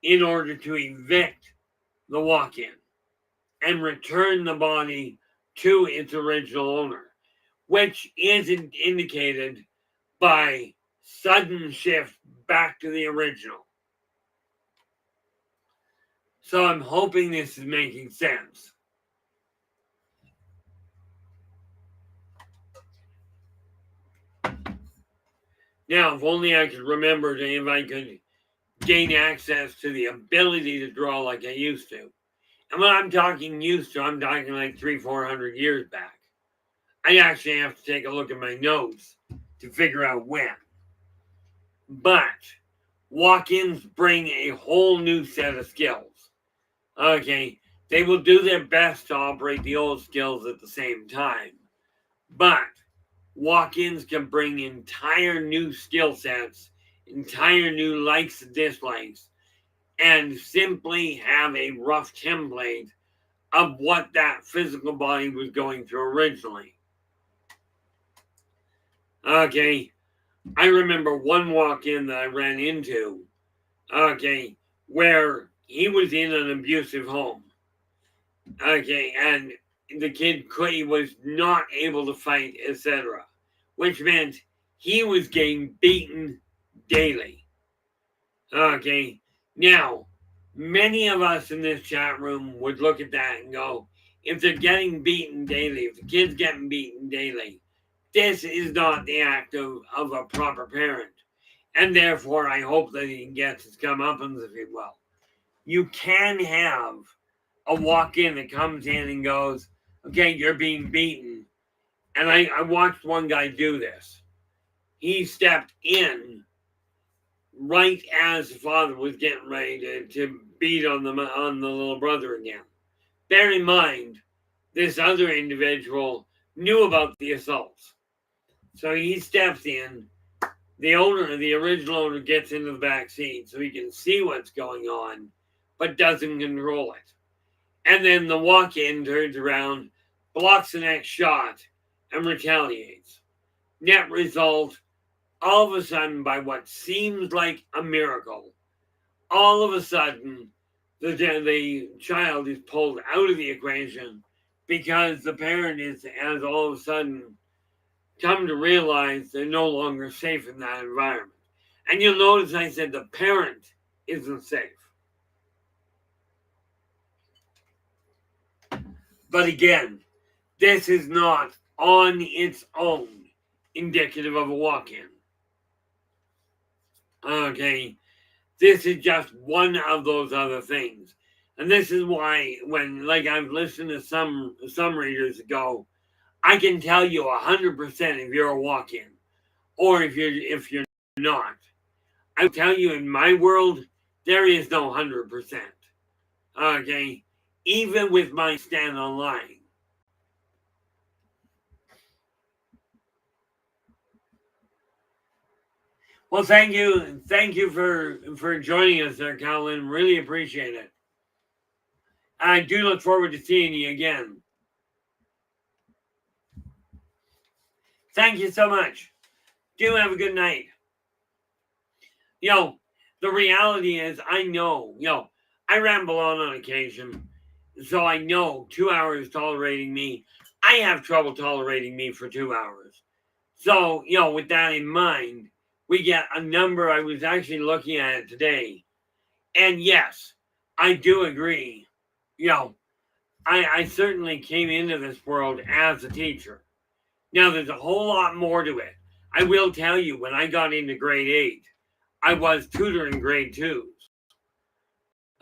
in order to evict the walk-in and return the body to its original owner, which is indicated by sudden shift back to the original. So I'm hoping this is making sense. Now, if only I could remember if I could gain access to the ability to draw like I used to. And when I'm talking used to, I'm talking like 300-400 years back. I actually have to take a look at my notes to figure out when. But walk-ins bring a whole new set of skills. Okay, they will do their best to operate the old skills at the same time. But walk-ins can bring entire new skill sets, entire new likes and dislikes, and simply have a rough template of what that physical body was going through originally. Okay, I remember one walk-in that I ran into, okay, where he was in an abusive home. Okay, and the kid he was not able to fight, etc., which meant he was getting beaten daily. Okay, now, many of us in this chat room would look at that and go, if they're getting beaten daily, if the kid's getting beaten daily, this is not the act of a proper parent. And therefore, I hope that he gets his comeuppance, if you will. You can have a walk-in that comes in and goes, okay, you're being beaten. And I watched one guy do this. He stepped in right as the father was getting ready to beat on the little brother again. Bear in mind, this other individual knew about the assaults. So he steps in. The original owner gets into the back seat so he can see what's going on, but doesn't control it. And then the walk-in turns around, blocks the next shot, and retaliates. Net result, all of a sudden, by what seems like a miracle, all of a sudden, the child is pulled out of the equation because the parent has all of a sudden come to realize they're no longer safe in that environment. And you'll notice I said the parent isn't safe. But again, this is not on its own indicative of a walk-in. Okay. This is just one of those other things. And this is why when like I've listened to some readers go, I can tell you 100% if you're a walk-in or if you're not. I will tell you in my world, there is no 100%. Okay. Even with my stand online. Well, thank you. Thank you for joining us there, Colin. Really appreciate it. I do look forward to seeing you again. Thank you so much. Do have a good night. The reality is, I know, I ramble on occasion. So I know 2 hours tolerating me. I have trouble tolerating me for 2 hours. So, with that in mind, we get a number. I was actually looking at it today. And yes, I do agree. You know, I certainly came into this world as a teacher. Now, there's a whole lot more to it. I will tell you, when I got into grade 8, I was tutoring grade 2s.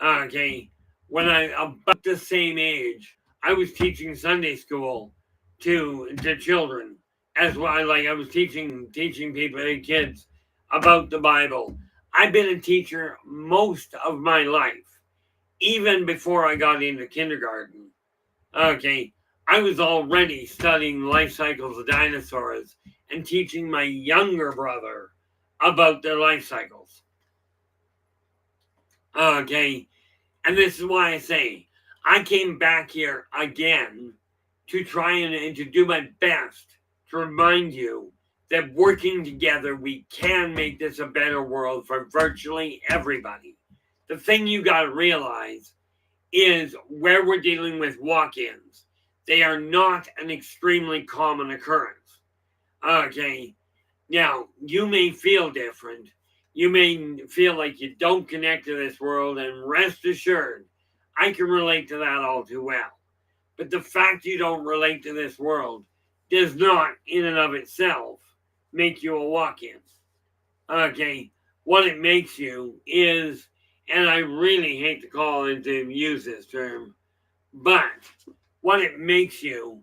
Okay. When I about the same age, I was teaching Sunday school to children as well. Like I was teaching people, kids about the Bible. I've been a teacher most of my life, even before I got into kindergarten. Okay, I was already studying life cycles of dinosaurs and teaching my younger brother about their life cycles. Okay, and this is why I say I came back here again to try and to do my best to remind you that working together, we can make this a better world for virtually everybody. The thing you got to realize is where we're dealing with walk-ins. They are not an extremely common occurrence. Okay, now you may feel different. You may feel like you don't connect to this world, and rest assured, I can relate to that all too well. But the fact you don't relate to this world does not, in and of itself, make you a walk-in. Okay, what it makes you is, and I really hate to call it to use this term, but what it makes you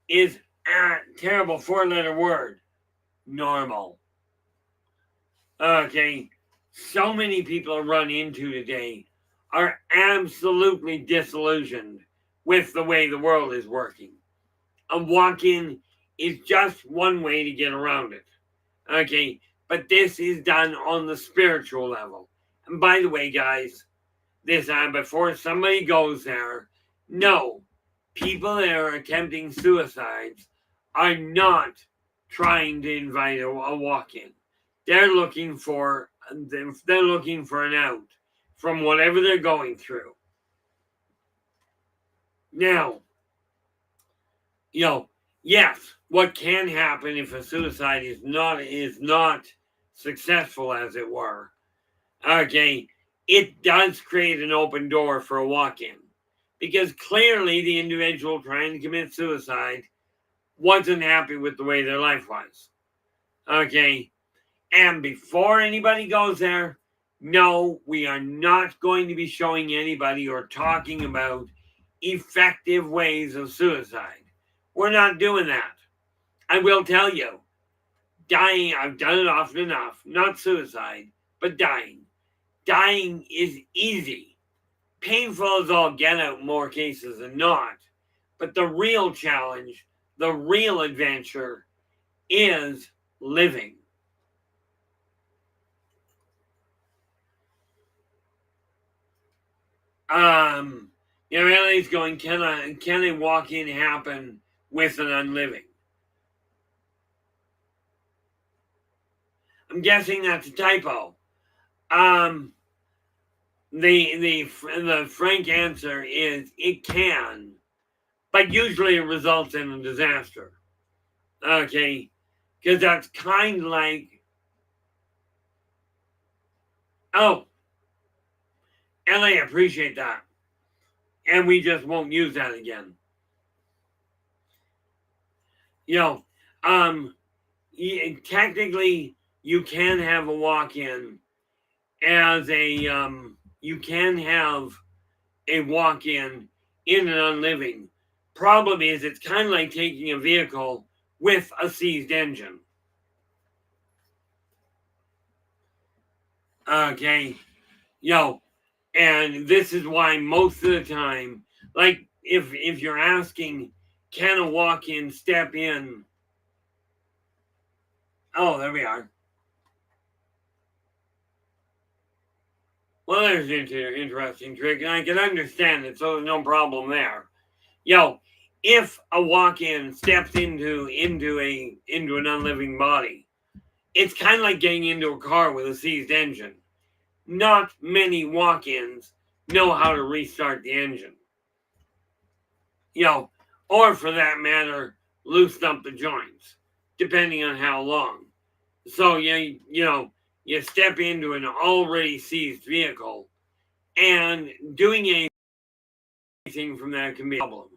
is a terrible four-letter word: normal. Okay, so many people I run into today are absolutely disillusioned with the way the world is working. A walk-in is just one way to get around it. Okay, but this is done on the spiritual level. And by the way, guys, this time before somebody goes there, no, people that are attempting suicides are not trying to invite a walk-in. They're looking for an out from whatever they're going through. Now, yes, what can happen if a suicide is not successful, as it were. Okay, it does create an open door for a walk-in, because clearly the individual trying to commit suicide wasn't happy with the way their life was. Okay, and before anybody goes there, no, we are not going to be showing anybody or talking about effective ways of suicide. We're not doing that. I will tell you, dying, I've done it often enough, not suicide, but dying. Dying is easy. Painful as all get out in more cases than not. But the real challenge, the real adventure is living. Ellie's going, can a walk-in happen with an unliving? I'm guessing that's a typo. The frank answer is it can, but usually it results in a disaster. Okay, because that's kind of like, oh, LA, appreciate that, and we just won't use that again. You know, technically you can have a walk-in as a you can have a walk-in in an unliving. Problem is, it's kind of like taking a vehicle with a seized engine. Okay, and this is why most of the time, like if you're asking, can a walk-in step in? Oh, there we are. Well, there's an interesting trick, and I can understand it, so there's no problem there. If a walk-in steps into an unliving body, it's kind of like getting into a car with a seized engine. Not many walk-ins know how to restart the engine. Or for that matter, loosen up the joints, depending on how long. So you step into an already seized vehicle, and doing anything from that can be a problem.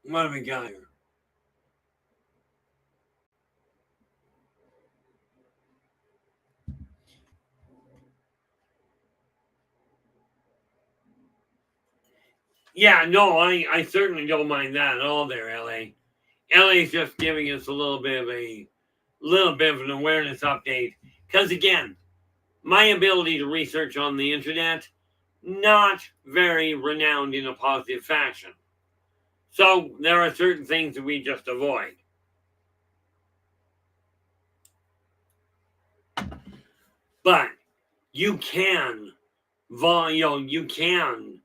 What have we got here? Yeah, no, I certainly don't mind that at all there, LA. LA's just giving us a little bit of an awareness update. Because again, my ability to research on the internet, not very renowned in a positive fashion. So there are certain things that we just avoid. But you can, you can,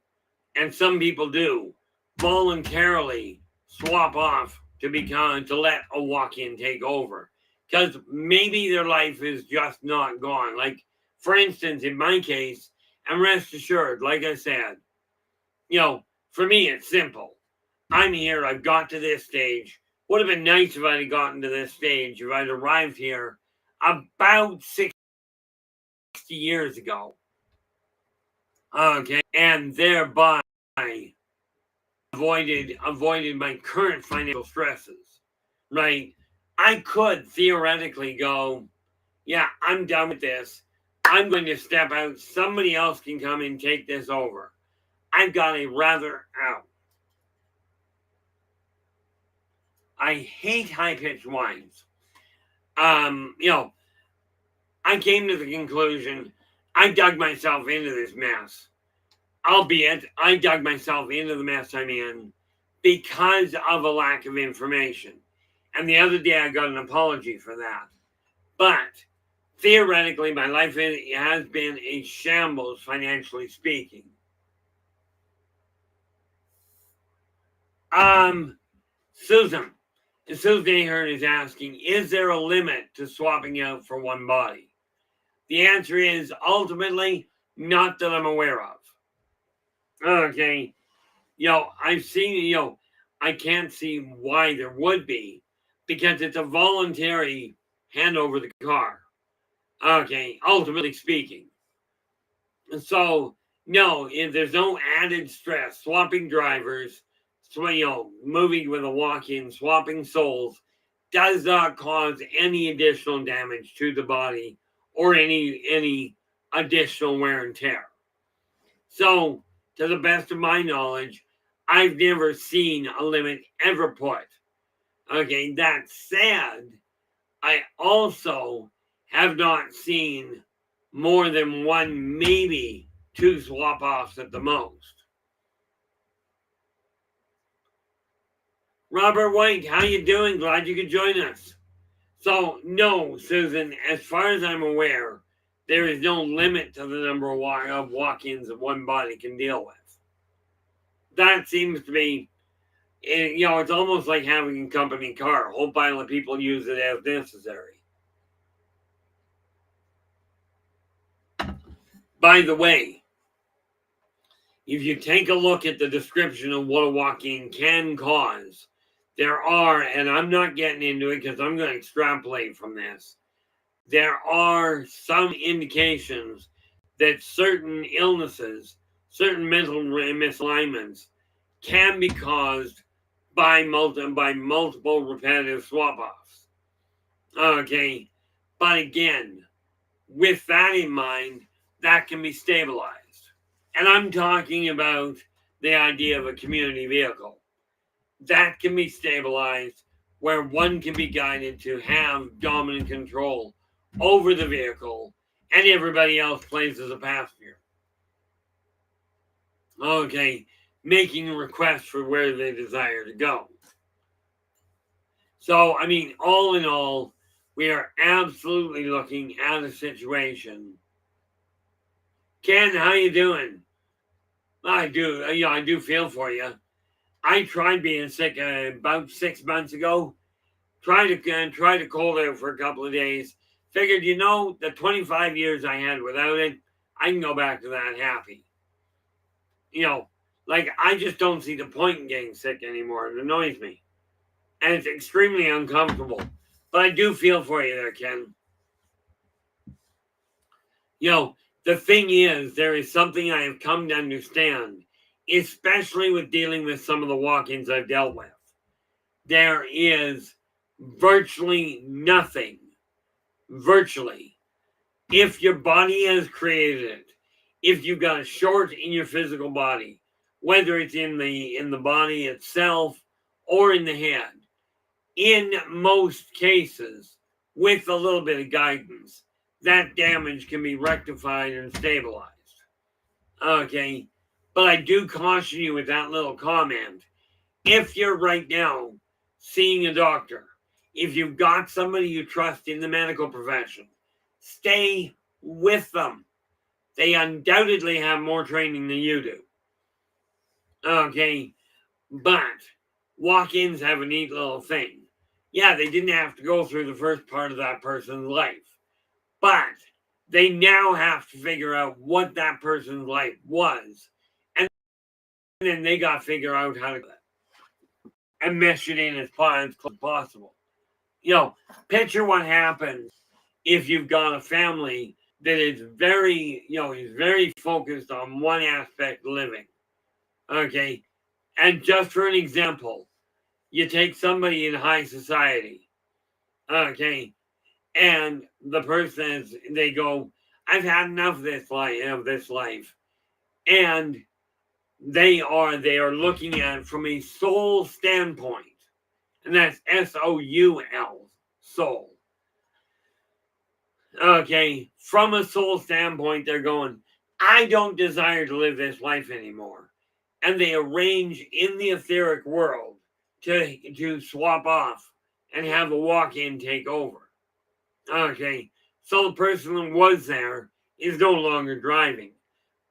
and some people do, voluntarily swap off to let a walk-in take over, because maybe their life is just not gone. Like, for instance, in my case, and rest assured, like I said, for me it's simple. I'm here, I've got to this stage. Would have been nice if I'd gotten to this stage, if I'd arrived here about 60 years ago. Okay, and thereby avoided my current financial stresses. Right? I could theoretically go, yeah, I'm done with this. I'm going to step out. Somebody else can come and take this over. I've got a rather out. I hate high pitched whines. I came to the conclusion I dug myself into this mess. Albeit, I dug myself into the mess I'm in because of a lack of information. And the other day I got an apology for that. But theoretically, my life has been a shambles, financially speaking. Susan Ahern is asking, is there a limit to swapping out for one body? The answer is ultimately not that I'm aware of. Okay. I've seen, I can't see why there would be, because it's a voluntary hand over the car. Okay, ultimately speaking. So, no, there's no added stress. Swapping drivers, moving with a walk-in, swapping souls does not cause any additional damage to the body or any additional wear and tear. So, to the best of my knowledge, I've never seen a limit ever put. Okay, that said, I also have not seen more than one, maybe two swap offs at the most. Robert White, how you doing? Glad you could join us. So, no, Susan, as far as I'm aware, there is no limit to the number of walk-ins that one body can deal with. That seems to be, it's almost like having a company car. A whole pile of people use it as necessary. By the way, if you take a look at the description of what a walk-in can cause, there are, and I'm not getting into it because I'm going to extrapolate from this, there are some indications that certain illnesses, certain mental misalignments can be caused by multiple repetitive swap offs. Okay, but again, with that in mind, that can be stabilized. And I'm talking about the idea of a community vehicle. That can be stabilized where one can be guided to have dominant control over the vehicle and everybody else plays as a passenger. Okay, making requests for where they desire to go. So, I mean, all in all, we are absolutely looking at a situation. Ken, how you doing? I do feel for you. I tried being sick about 6 months ago. Tried to cold out for a couple of days. Figured, the 25 years I had without it, I can go back to that happy. Like I just don't see the point in getting sick anymore. It annoys me, and it's extremely uncomfortable. But I do feel for you there, Ken. The thing is, there is something I have come to understand, especially with dealing with some of the walk-ins I've dealt with. There is virtually nothing, if your body has created it, if you've got a short in your physical body, whether it's in the body itself or in the head, in most cases, with a little bit of guidance, that damage can be rectified and stabilized. Okay, but I do caution you with that little comment. If you're right now seeing a doctor, if you've got somebody you trust in the medical profession, stay with them. They undoubtedly have more training than you do. Okay, but walk-ins have a neat little thing. Yeah, they didn't have to go through the first part of that person's life, but they now have to figure out what that person's life was, and then they got to figure out how to and mesh it in as close as possible. Picture what happens if you've got a family that is very focused on one aspect of living. Okay, and just for an example, you take somebody in high society. Okay, and the person they go, I've had enough of this life, and they are looking at it from a soul standpoint, and that's SOUL, soul. Okay, from a soul standpoint, they're going, I don't desire to live this life anymore, and they arrange in the etheric world to swap off and have a walk-in take over. Okay, so the person that was there is no longer driving,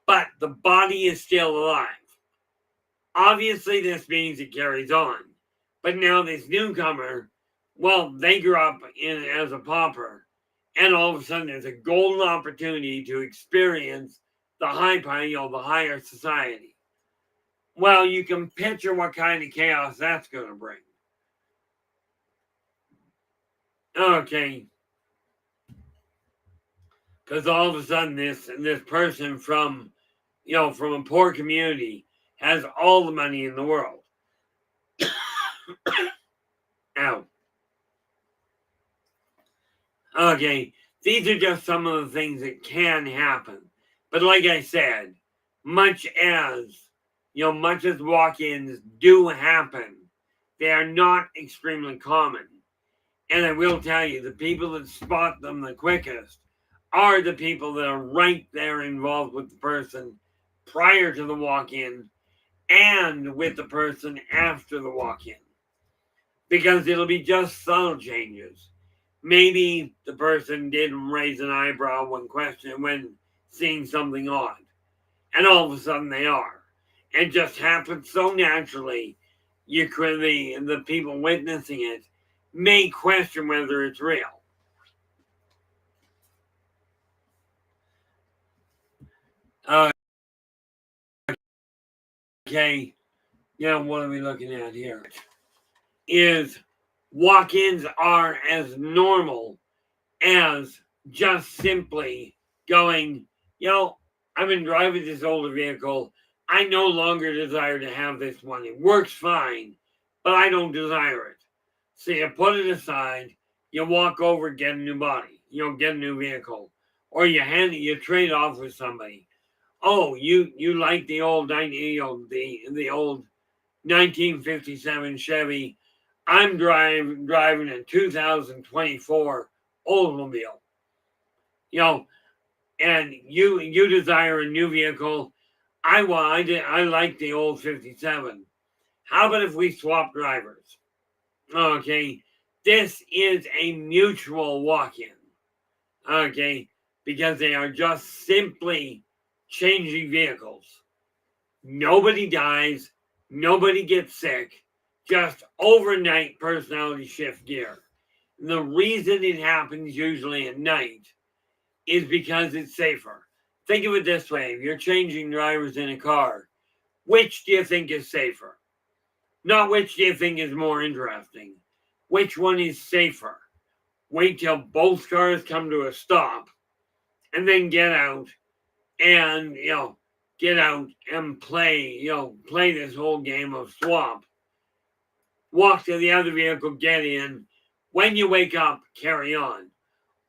but the body is still alive. Obviously, this means it carries on, but now this newcomer, well, they grew up as a pauper, and all of a sudden there's a golden opportunity to experience the the higher society. Well, you can picture what kind of chaos that's going to bring. Okay, because all of a sudden this person from from a poor community has all the money in the world. Ow. Okay, these are just some of the things that can happen. But like I said, much as walk-ins do happen, they are not extremely common. And I will tell you, the people that spot them the quickest are the people that are right there involved with the person prior to the walk-in and with the person after the walk-in. Because it'll be just subtle changes. Maybe the person didn't raise an eyebrow when seeing something odd. And all of a sudden they are. It just happens so naturally, the people witnessing it may question whether it's real. Okay, what are we looking at here? Is walk-ins are as normal as just simply going, I've been driving this older vehicle. I no longer desire to have this one. It works fine, but I don't desire it. So you put it aside, you walk over, get a new body, get a new vehicle, or you trade off with somebody. Oh, you like the old the old 1957 Chevy. I'm driving a 2024 Oldsmobile. And you desire a new vehicle. I like the old 57. How about if we swap drivers? Okay, this is a mutual walk-in. Okay, because they are just simply changing vehicles. Nobody dies, nobody gets sick, just overnight personality shift gear. The reason it happens usually at night is because it's safer. Think of it this way: if you're changing drivers in a car, which do you think is safer? Not which do you think is more interesting. Which one is safer? Wait till both cars come to a stop and then get out and play this whole game of swap. Walk to the other vehicle, get in. When you wake up, carry on.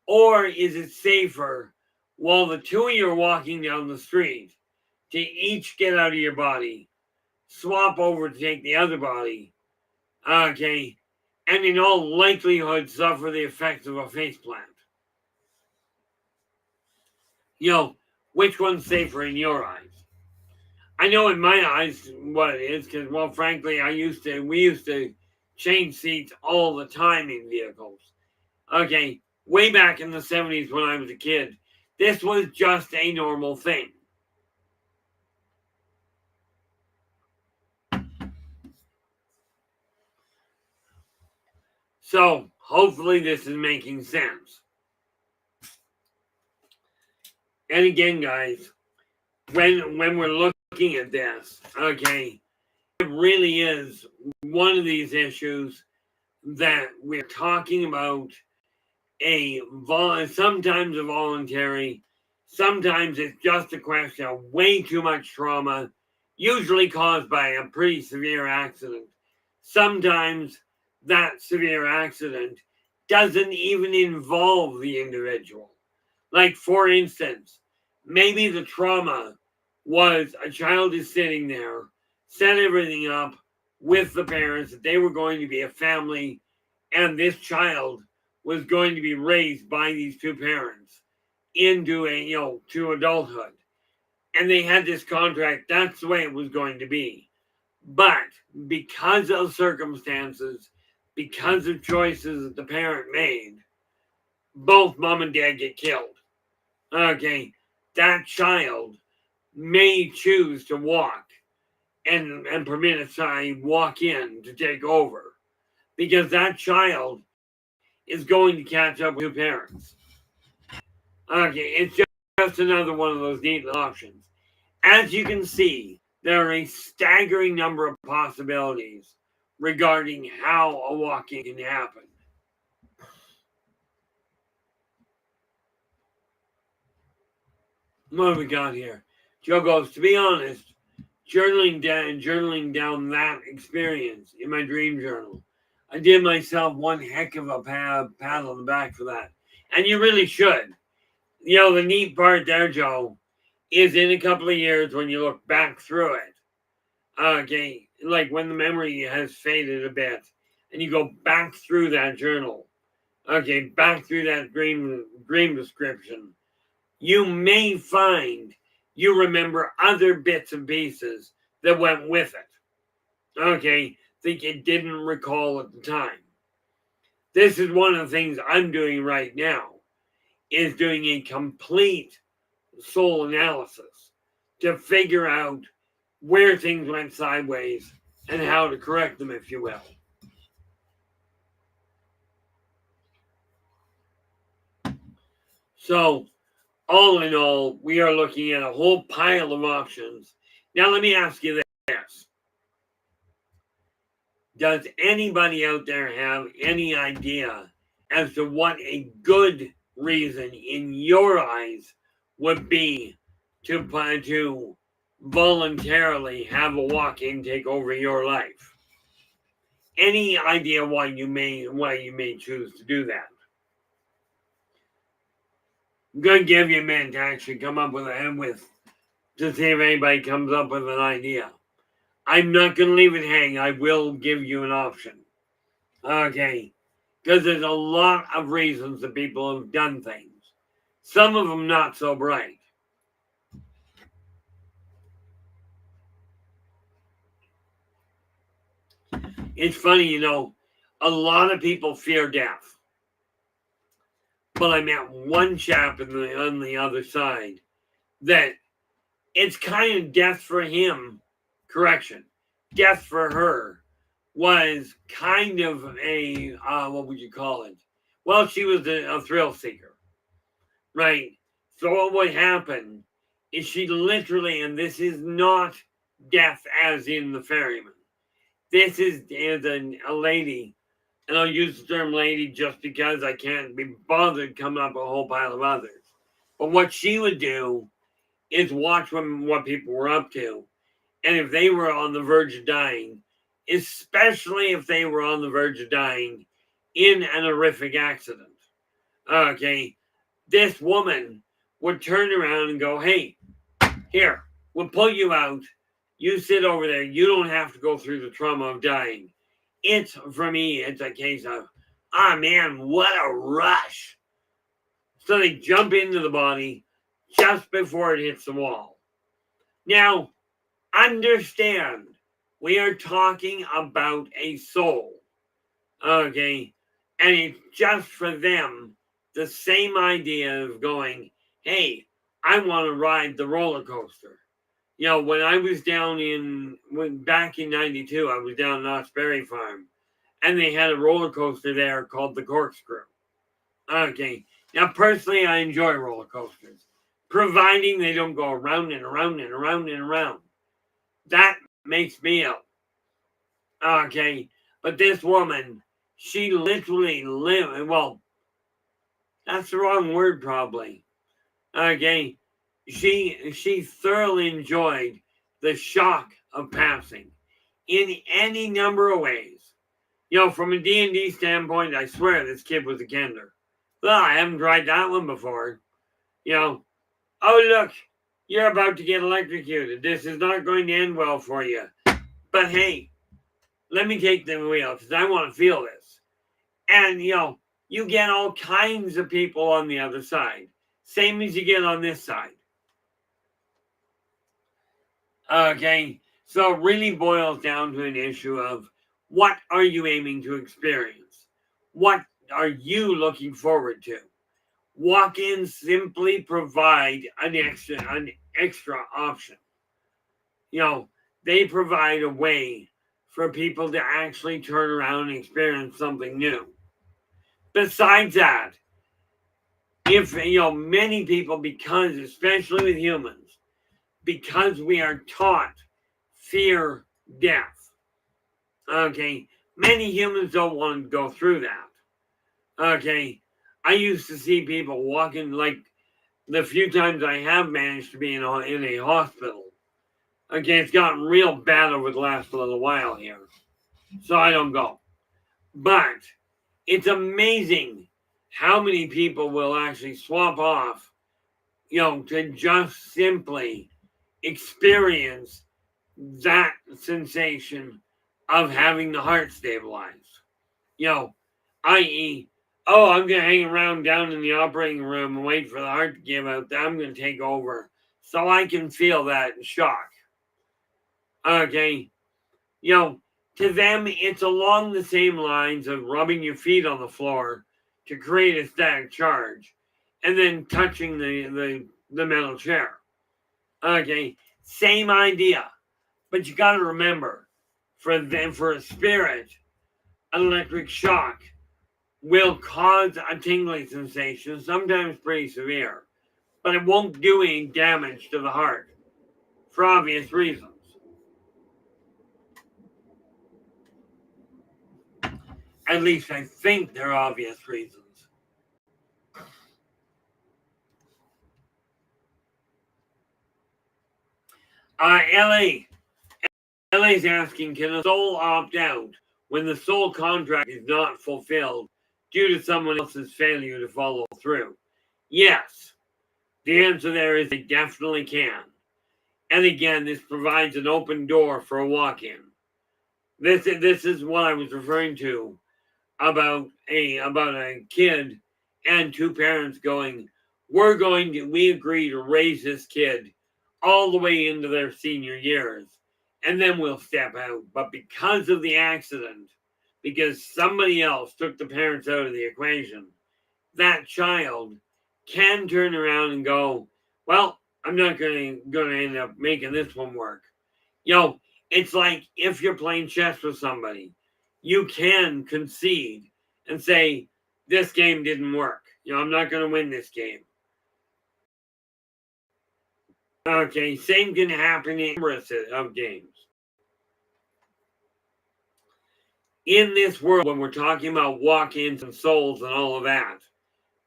Or is it safer while the two of you are walking down the street to each get out of your body, swap over to take the other body, okay, and in all likelihood suffer the effects of a faceplant? Which one's safer in your eyes? I know in my eyes what it is, because, well, frankly, we used to change seats all the time in vehicles. Okay, way back in the 70s when I was a kid, this was just a normal thing. So, hopefully this is making sense. And again, guys, when we're looking at this, okay, it really is one of these issues that we're talking about sometimes a voluntary, sometimes it's just a question of way too much trauma, usually caused by a pretty severe accident. Sometimes that severe accident doesn't even involve the individual. Like, for instance, maybe the trauma was a child is sitting there, set everything up with the parents that they were going to be a family, and this child was going to be raised by these two parents into to adulthood. And they had this contract, that's the way it was going to be. But because of circumstances, because of choices that the parent made, both mom and dad get killed. Okay, that child may choose to walk and permit a child walk in to take over, because that child is going to catch up with two parents. Okay, it's just another one of those neat options. As you can see, there are a staggering number of possibilities regarding how a walk-in can happen. What have we got here? Joe goes, to be honest, journaling down that experience in my dream journal, I did myself one heck of a pat on the back for that. And you really should. The neat part there, Joe, is in a couple of years when you look back through it, okay, like when the memory has faded a bit, and you go back through that journal, okay, back through that dream description, you may find you remember other bits and pieces that went with it, okay, that you didn't recall at the time. This is one of the things I'm doing right now, is doing a complete soul analysis to figure out where things went sideways and how to correct them, if you will. So, all in all, we are looking at a whole pile of options. Now, let me ask you this. Does anybody out there have any idea as to what a good reason in your eyes would be to voluntarily have a walk-in take over your life? any idea why you may choose to do that? I'm going to give you a minute to actually come up with to see if anybody comes up with an idea. I'm not going to leave it hang. I will give you an option. Okay. Because there's a lot of reasons that people have done things. Some of them not so bright. It's funny, a lot of people fear death. But I met one chap on the other side that it's kind of death for him. Correction. Death for her was kind of a, what would you call it? Well, she was a thrill seeker. Right. So what would happen is she literally, and this is not death as in the ferryman. This is a lady, and I'll use the term lady just because I can't be bothered coming up with a whole pile of others. But what she would do is watch what people were up to. And if they were on the verge of dying, especially if they were on the verge of dying in an horrific accident, okay, this woman would turn around and go, hey, here, we'll pull you out. You sit over there. You don't have to go through the trauma of dying. For me, it's a case of, man, what a rush. So they jump into the body just before it hits the wall. Now, understand, we are talking about a soul. Okay? And it's just for them the same idea of going, hey, I want to ride the roller coaster. When I was back in 92, I was down in Knott's Berry Farm, and they had a roller coaster there called the Corkscrew. Okay. Now, personally, I enjoy roller coasters, providing they don't go around and around and around and around. That makes me ill. Okay. But this woman, she literally lived, well, that's the wrong word, probably. Okay. She thoroughly enjoyed the shock of passing in any number of ways. From a D&D standpoint, I swear this kid was a kender. Well, I haven't tried that one before. Oh, look, you're about to get electrocuted. This is not going to end well for you. But hey, let me take the wheel because I want to feel this. And, you get all kinds of people on the other side. Same as you get on this side. Okay, so it really boils down to an issue of what are you aiming to experience? What are you looking forward to? Walk-ins simply provide an extra option. They provide a way for people to actually turn around and experience something new. Besides that, if many people, because especially with humans, because we are taught fear death. Okay, many humans don't want to go through that. Okay, I used to see people walking, like the few times I have managed to be in a hospital. Okay, it's gotten real bad over the last little while here, so I don't go. But it's amazing how many people will actually swap off, to just simply experience that sensation of having the heart stabilized. I.e., I'm going to hang around down in the operating room and wait for the heart to give out. I'm going to take over so I can feel that shock. Okay. To them, it's along the same lines of rubbing your feet on the floor to create a static charge and then touching the metal chair. Okay. Same idea. But you got to remember, for a spirit, an electric shock will cause a tingling sensation, sometimes pretty severe, but it won't do any damage to the heart for obvious reasons. At least I think they're obvious reasons. LA's asking, can a soul opt out when the soul contract is not fulfilled due to someone else's failure to follow through? Yes. The answer there is they definitely can. And again, this provides an open door for a walk-in. This is what I was referring to about a kid and two parents going, we agree to raise this kid all the way into their senior years, and then we'll step out. But because of the accident, because somebody else took the parents out of the equation, that child can turn around and go, well, I'm not going to end up making this one work. It's like if you're playing chess with somebody, you can concede and say, this game didn't work. I'm not going to win this game. Okay, same can happen in numerous of games. In this world, when we're talking about walk-ins and souls and all of that,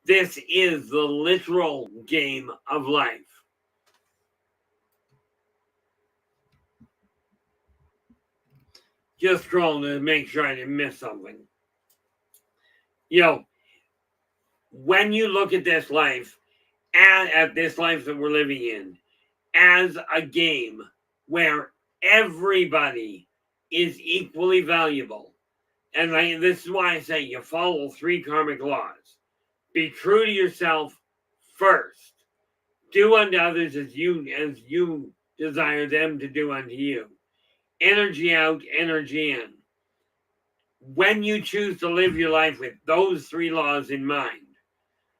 this is the literal game of life. Just scrolling to make sure I didn't miss something. When you look at this life, at this life that we're living in, as a game where everybody is equally valuable, and this is why I say you follow 3 karmic laws. Be true to yourself first. Do unto others as you desire them to do unto you. Energy out, energy in. When you choose to live your life with those 3 laws in mind,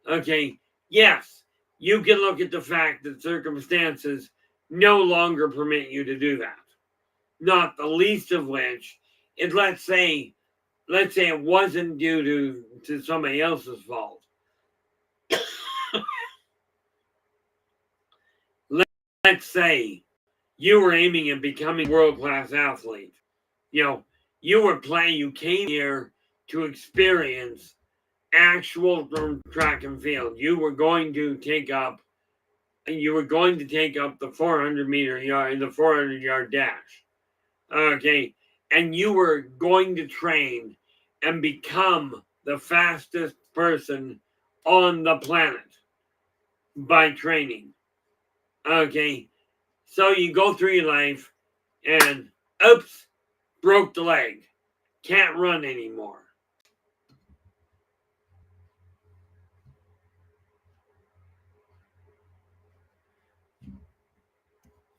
okay, yes, you can look at the fact that circumstances no longer permit you to do that. Not the least of which, let's say it wasn't due to somebody else's fault. Let's say you were aiming at becoming a world-class athlete. You came here to experience actual track and field. You were going to take up the 400-yard dash. Okay. And you were going to train and become the fastest person on the planet by training. Okay. So you go through your life and oops, broke the leg. Can't run anymore.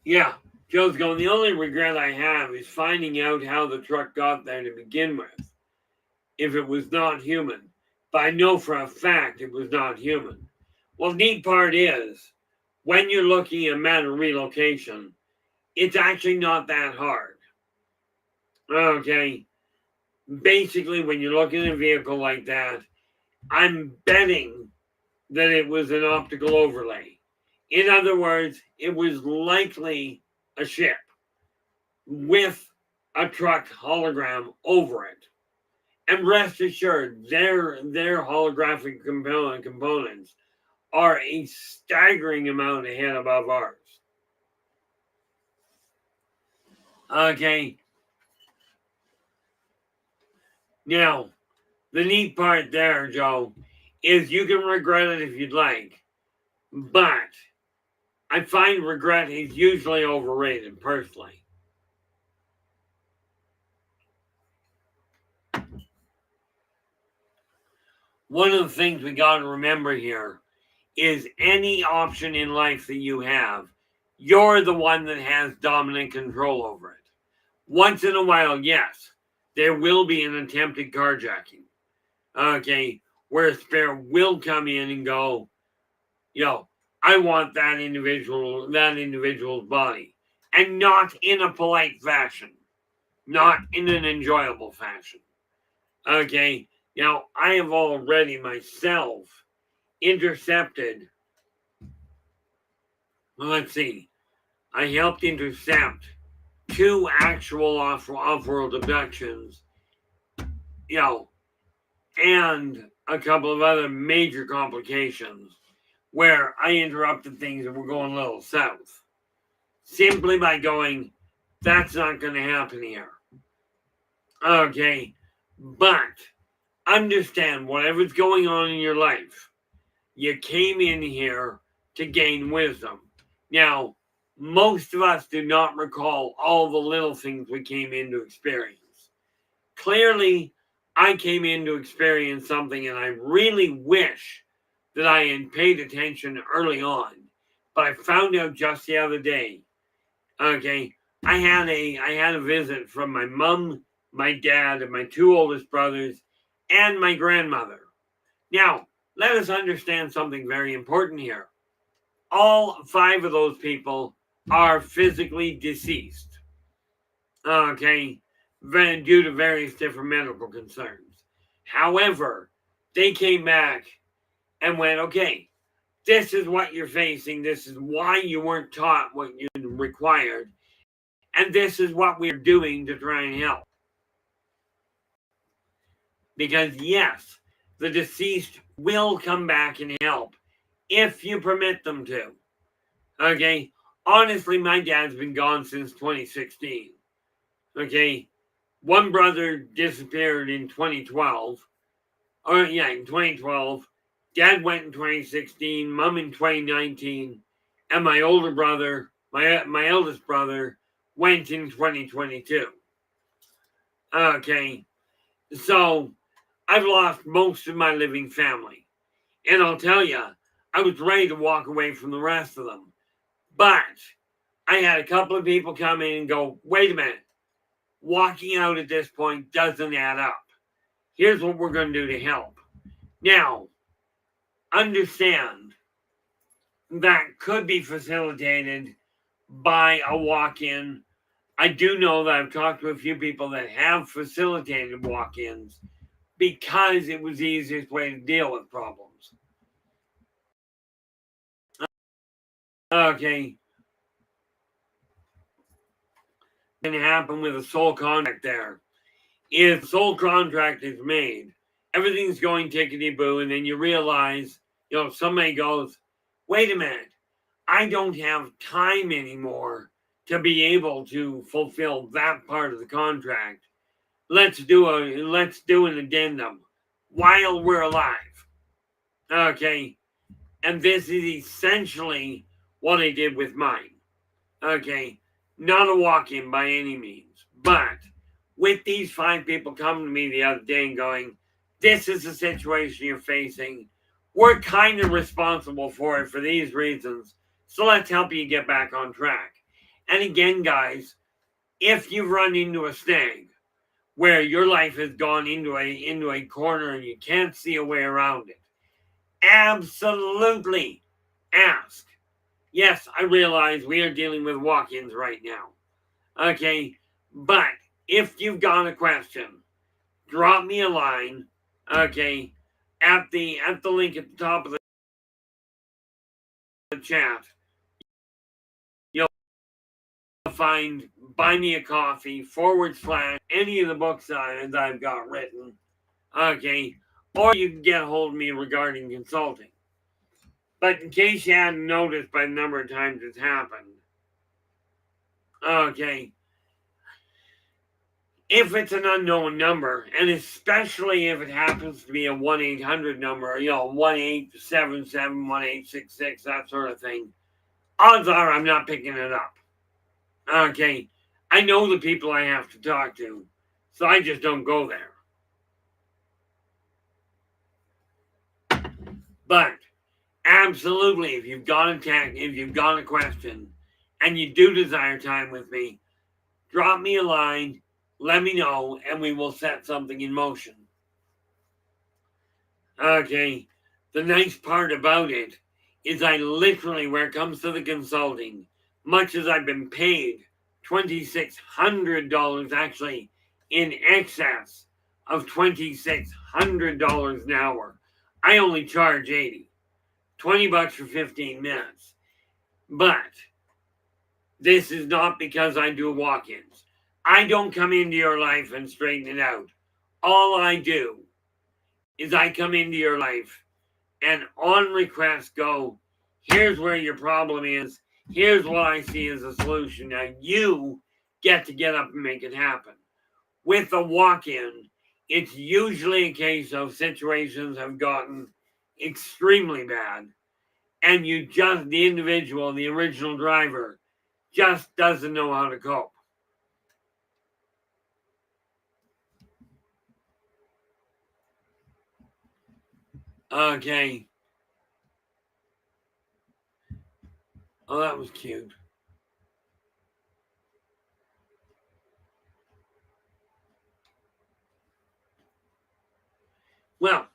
Yeah, Joe's going, the only regret I have is finding out how the truck got there to begin with. If it was not human. But I know for a fact it was not human. Well, the neat part is, when you're looking at matter relocation, it's actually not that hard. Okay. Basically, when you're looking at a vehicle like that, I'm betting that it was an optical overlay. In other words, it was likely a ship with a truck hologram over it. And rest assured, their holographic components are a staggering amount ahead above ours. Okay. Now, the neat part there, Joe, is you can regret it if you'd like, but I find regret is usually overrated, personally. One of the things we got to remember here is any option in life that you have, you're the one that has dominant control over it. Once in a while, yes, there will be an attempted carjacking. Okay, where a spare will come in and go, I want that individual's body. And not in a polite fashion. Not in an enjoyable fashion. Okay, I have already myself intercepted. Well, let's see. I helped intercept 2 actual off-world abductions, and a couple of other major complications where I interrupted things that were going a little south. Simply by going, that's not going to happen here. Okay, but understand whatever's going on in your life, you came in here to gain wisdom. Now, most of us do not recall all the little things we came in to experience. Clearly, I came in to experience something, and I really wish that I had paid attention early on. But I found out just the other day. Okay, I had a visit from my mom, my dad, and my two oldest brothers, and my grandmother. Now, let us understand something very important here. All five of those people are physically deceased. Okay, due to various different medical concerns. However, they came back and went, okay, this is what you're facing. This is why you weren't taught what you required. And this is what we're doing to try and help. Because, yes, the deceased will come back and help if you permit them to. Okay? Honestly, my dad's been gone since 2016. Okay? One brother disappeared in 2012. In 2012. Dad went in 2016, mom in 2019, and my older brother, my eldest brother, went in 2022. Okay, so I've lost most of my living family. And I'll tell you, I was ready to walk away from the rest of them. But I had a couple of people come in and go, wait a minute, walking out at this point doesn't add up. Here's what we're going to do to help. Now, understand that could be facilitated by a walk-in. I do know that I've talked to a few people that have facilitated walk-ins because it was the easiest way to deal with problems. Okay. Can happen with a soul contract there. If soul contract is made, everything's going tickety-boo, and then you realize, somebody goes, wait a minute, I don't have time anymore to be able to fulfill that part of the contract. Let's do an addendum while we're alive. Okay. And this is essentially what I did with mine. Okay. Not a walk-in by any means. But with these five people coming to me the other day and going, this is the situation you're facing. We're kind of responsible for it for these reasons. So let's help you get back on track. And again, guys, if you've run into a snag where your life has gone into a corner and you can't see a way around it, absolutely ask. Yes, I realize we are dealing with walk-ins right now. Okay, but if you've got a question, drop me a line. Okay, at the link at the top of the chat, you'll find Buy Me a Coffee / any of the books that I've got written. Okay, or you can get a hold of me regarding consulting. But in case you hadn't noticed by the number of times it's happened, okay, if it's an unknown number, and especially if it happens to be a 1-800 number, 1-877, 1-866, that sort of thing, odds are I'm not picking it up. Okay, I know the people I have to talk to, so I just don't go there. But absolutely, if you've got a question, and you do desire time with me, drop me a line, let me know, and we will set something in motion. Okay, the nice part about it is I literally, where it comes to the consulting, much as I've been paid $2,600, actually in excess of $2,600 an hour, I only charge $80. $20 for 15 minutes. But this is not because I do walk-ins. I don't come into your life and straighten it out. All I do is I come into your life and on request go, here's where your problem is. Here's what I see as a solution. Now you get to get up and make it happen. with a walk-in, it's usually a case of situations have gotten extremely bad, and the individual, the original driver, just doesn't know how to cope. Okay. Oh, that was cute. Well,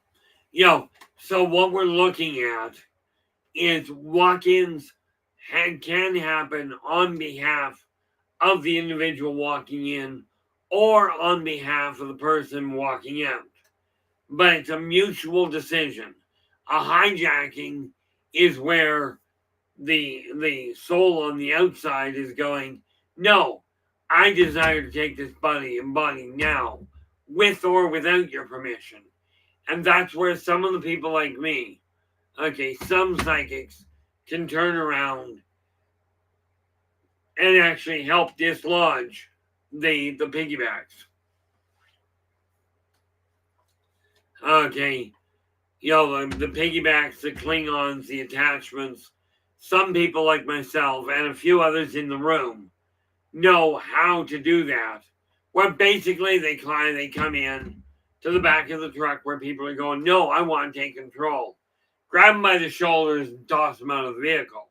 so what we're looking at is walk-ins can happen on behalf of the individual walking in or on behalf of the person walking out. But it's a mutual decision. A hijacking is where the soul on the outside is going, no, I desire to take this body now, with or without your permission. And that's where some of the people like me, okay, some psychics can turn around and actually help dislodge the piggybacks. Okay, the piggybacks, the Klingons, the attachments. Some people like myself and a few others in the room know how to do that. Where basically they come in to the back of the truck where people are going, no, I want to take control. Grab them by the shoulders and toss them out of the vehicle.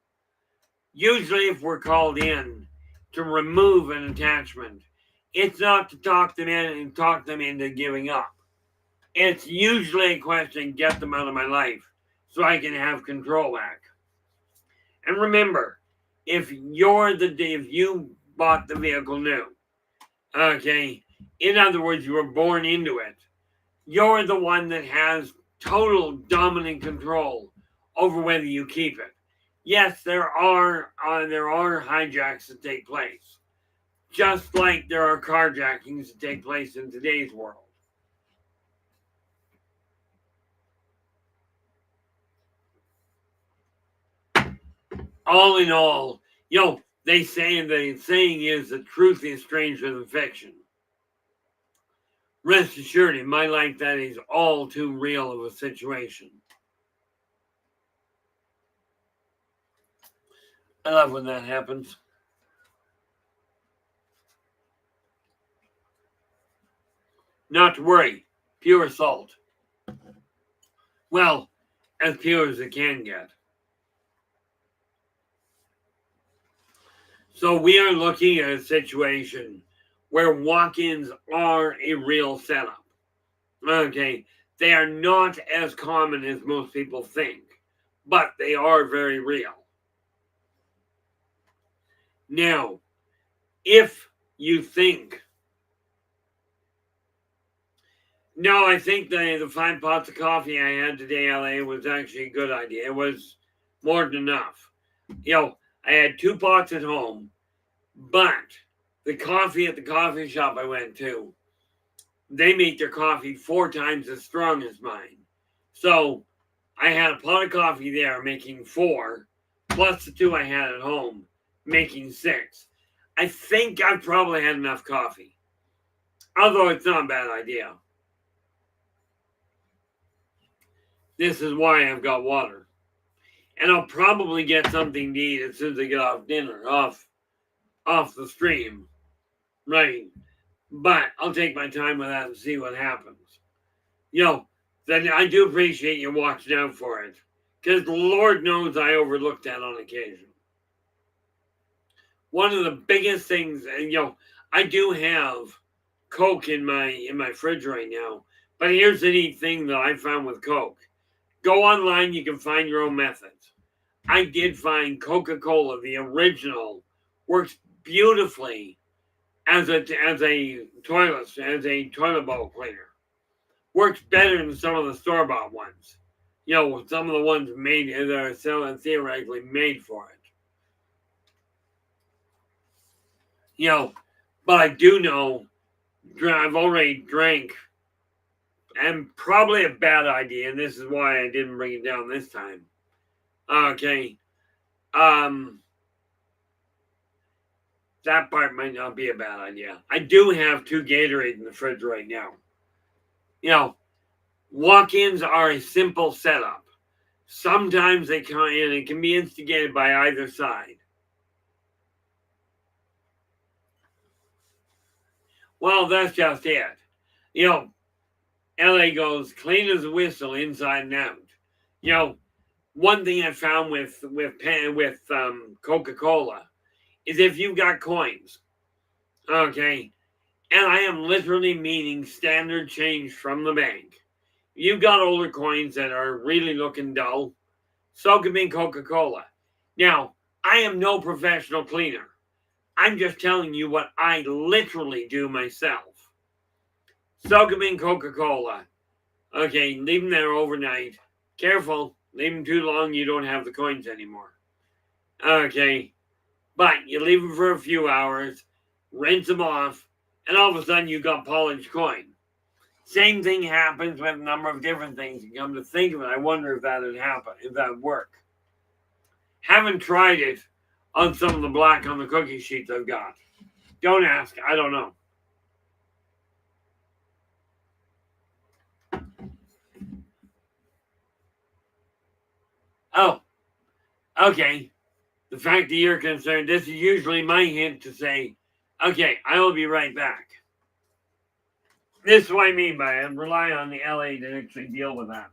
Usually if we're called in to remove an attachment, it's not to talk them in and talk them into giving up. It's usually a question, get them out of my life so I can have control back. And remember, if you bought the vehicle new, okay, in other words, you were born into it, you're the one that has total dominant control over whether you keep it. Yes, there are hijacks that take place, just like there are carjackings that take place in today's world. All in all, the saying is the truth is stranger than fiction. Rest assured, in my life, that is all too real of a situation. I love when that happens. Not to worry, pure salt. Well, as pure as it can get. So we are looking at a situation where walk-ins are a real setup. Okay, they are not as common as most people think, but they are very real. Now, if you think, no, I think the 5 pots of coffee I had today, LA, was actually a good idea. It was more than enough. I had 2 pots at home, but the coffee at the coffee shop I went to, they make their coffee 4 times as strong as mine. So I had a pot of coffee there making 4, plus the 2 I had at home making 6. I think I probably had enough coffee. Although it's not a bad idea. This is why I've got water. And I'll probably get something to eat as soon as I get off dinner, off the stream. Right. But I'll take my time with that and see what happens. Then I do appreciate you watching out for it. Because Lord knows I overlook that on occasion. One of the biggest things, I do have Coke in my fridge right now. But here's the neat thing that I found with Coke. Go online, you can find your own methods. I did find Coca-Cola, the original, works beautifully as a toilet bowl cleaner. Works better than some of the store-bought ones. Some of the ones made that are theoretically made for it. But I do know I've already drank, and probably a bad idea, and this is why I didn't bring it down this time. Okay. That that part might not be a bad idea. I do have 2 Gatorade in the fridge right now. You know, walk-ins are a simple setup. Sometimes they come in, it can be instigated by either side. Well, that's just it. You know, LA goes clean as a whistle inside and out. You know, one thing I found with Coca-Cola is if you've got coins, okay, and I am literally meaning standard change from the bank. You've got older coins that are really looking dull, soak them in Coca-Cola. Now, I am no professional cleaner. I'm just telling you what I literally do myself. Soak them in Coca-Cola. Okay, leave them there overnight. Careful, leave them too long, you don't have the coins anymore. Okay, but you leave them for a few hours, rinse them off, and all of a sudden you got polished coin. Same thing happens with a number of different things. You come to think of it, I wonder if that would happen, if that would work. Haven't tried it on some of the black on the cookie sheets I've got. Don't ask, I don't know. Oh, okay. The fact that you're concerned, this is usually my hint to say, okay, I will be right back. This is what I mean by it. Rely on the LA to actually deal with that.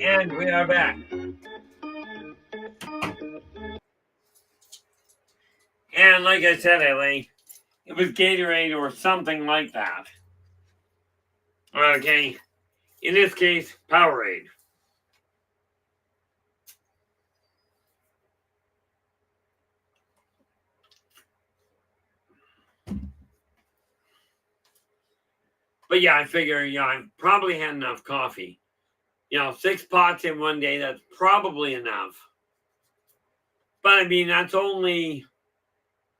And we are back. And like I said, LA, it was Gatorade or something like that. Okay. In this case, Powerade. But yeah, I figure, I probably had enough coffee. 6 pots in one day, that's probably enough. But I mean, that's only,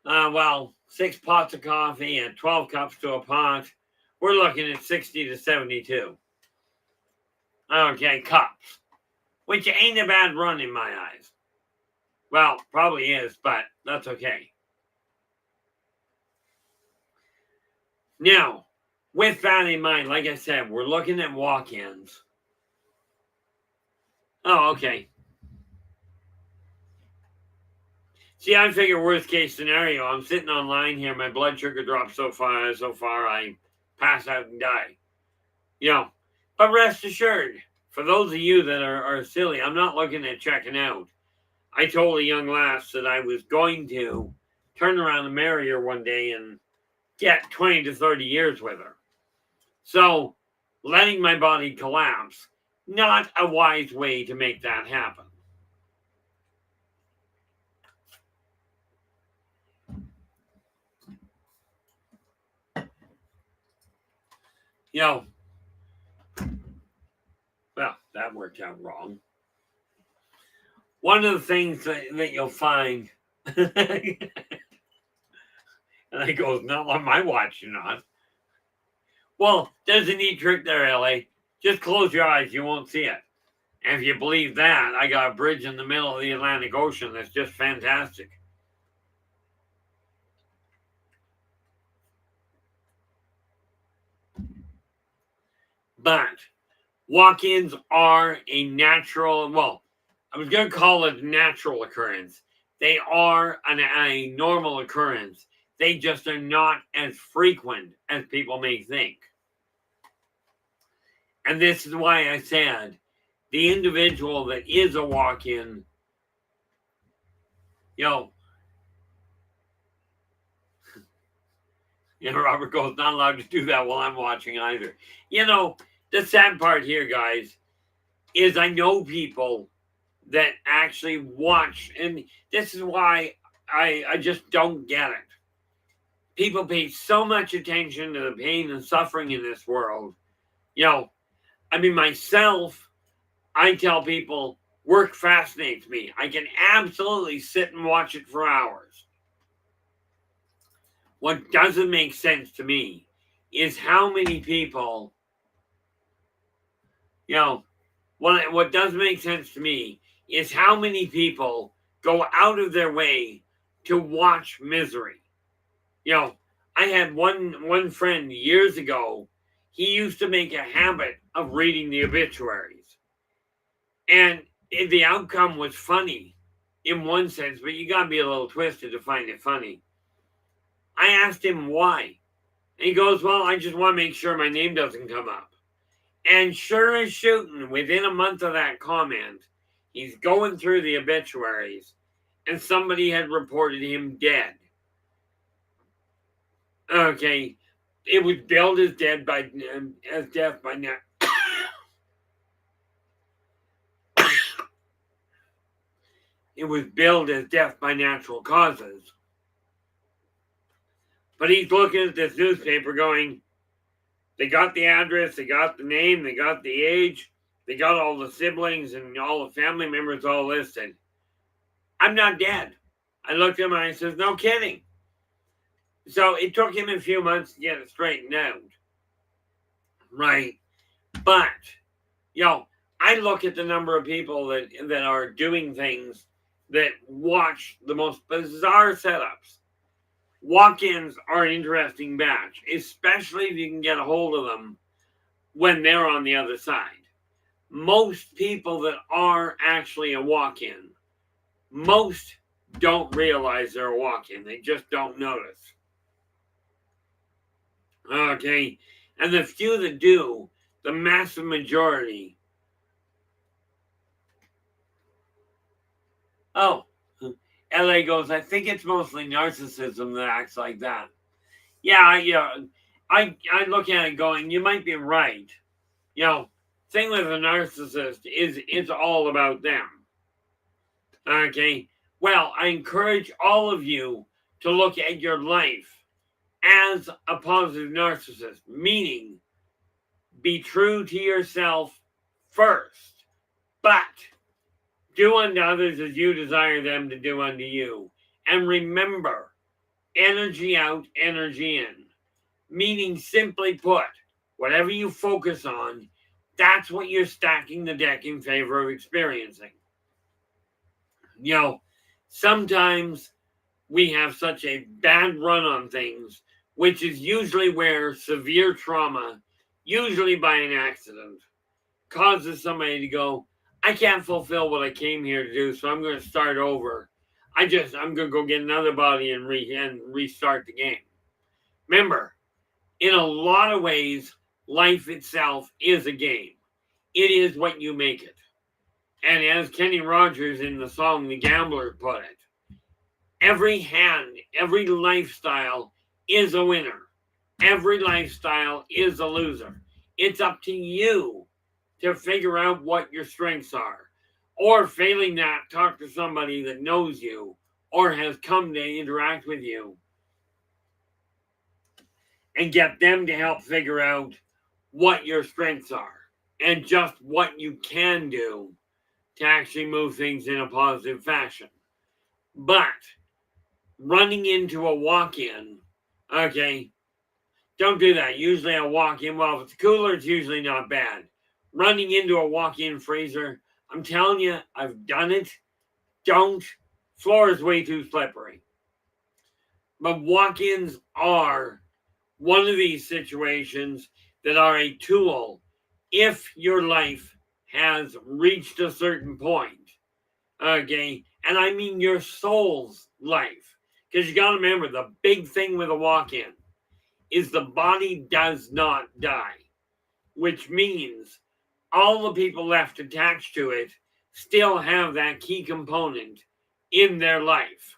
6 pots of coffee and 12 cups to a pot. We're looking at 60 to 72. Okay, cups. Which ain't a bad run in my eyes. Well, probably is, but that's okay. Now, with that in mind, like I said, we're looking at walk-ins. Oh, okay. See, I figure worst case scenario. I'm sitting online here. My blood sugar dropped so far. I pass out and die. But rest assured, for those of you that are silly, I'm not looking at checking out. I told a young lass that I was going to turn around and marry her one day and get 20 to 30 years with her. So, letting my body collapse, not a wise way to make that happen. Well, that worked out wrong. One of the things that you'll find, and I goes, not on my watch, you're not. Well, there's a neat trick there, LA. Just close your eyes, you won't see it. And if you believe that, I got a bridge in the middle of the Atlantic Ocean that's just fantastic. But walk-ins are a natural, well, I was going to call it a natural occurrence. They are a normal occurrence. They just are not as frequent as people may think. And this is why I said the individual that is a walk-in, Robert goes, not allowed to do that while I'm watching either. The sad part here, guys, is I know people that actually watch, and this is why I just don't get it. People pay so much attention to the pain and suffering in this world. Myself, I tell people, work fascinates me. I can absolutely sit and watch it for hours. What doesn't make sense to me is how many people, what does make sense to me is how many people go out of their way to watch misery. I had one friend years ago, he used to make a habit of reading the obituaries. And the outcome was funny in one sense, but you got to be a little twisted to find it funny. I asked him why. And he goes, well, I just want to make sure my name doesn't come up. And sure as shooting, within a month of that comment, he's going through the obituaries, and somebody had reported him dead. Okay, it was billed as death by it was billed as death by natural causes. But he's looking at this newspaper going, they got the address, they got the name, they got the age, they got all the siblings and all the family members all listed. I'm not dead. I looked at him and I said, no kidding. So it took him a few months to get it straightened out. Right. But, I look at the number of people that are doing things that watch the most bizarre setups. Walk-ins are an interesting batch, especially if you can get a hold of them when they're on the other side. Most people that are actually a walk-in, most don't realize they're a walk-in. They just don't notice. Okay, and the few that do, the massive majority. Oh, LA goes, I think it's mostly narcissism that acts like that. Yeah. I look at it going, you might be right. Thing with a narcissist is it's all about them. Okay, well, I encourage all of you to look at your life as a positive narcissist, meaning be true to yourself first, but do unto others as you desire them to do unto you. And remember, energy out, energy in. Meaning, simply put, whatever you focus on, that's what you're stacking the deck in favor of experiencing. Sometimes we have such a bad run on things, which is usually where severe trauma, usually by an accident, causes somebody to go, I can't fulfill what I came here to do, so I'm going to start over. I'm going to go get another body and restart the game. Remember, In a lot of ways, life itself is a game. It is what you make it. And as Kenny Rogers in the song The Gambler put it, every hand, every lifestyle is a winner. Every lifestyle is a loser. It's up to you to figure out what your strengths are. Or failing that, talk to somebody that knows you or has come to interact with you and get them to help figure out what your strengths are and just what you can do to actually move things in a positive fashion. But running into a walk-in, okay, don't do that. Usually a walk-in, well, if it's cooler, it's usually not bad. Running into a walk-in freezer, I'm telling you, I've done it. Don't. Floor is way too slippery. But walk-ins are one of these situations that are a tool if your life has reached a certain point. Okay, and I mean your soul's life. Because you got to remember, the big thing with a walk-in is the body does not die, which means all the people left attached to it still have that key component in their life.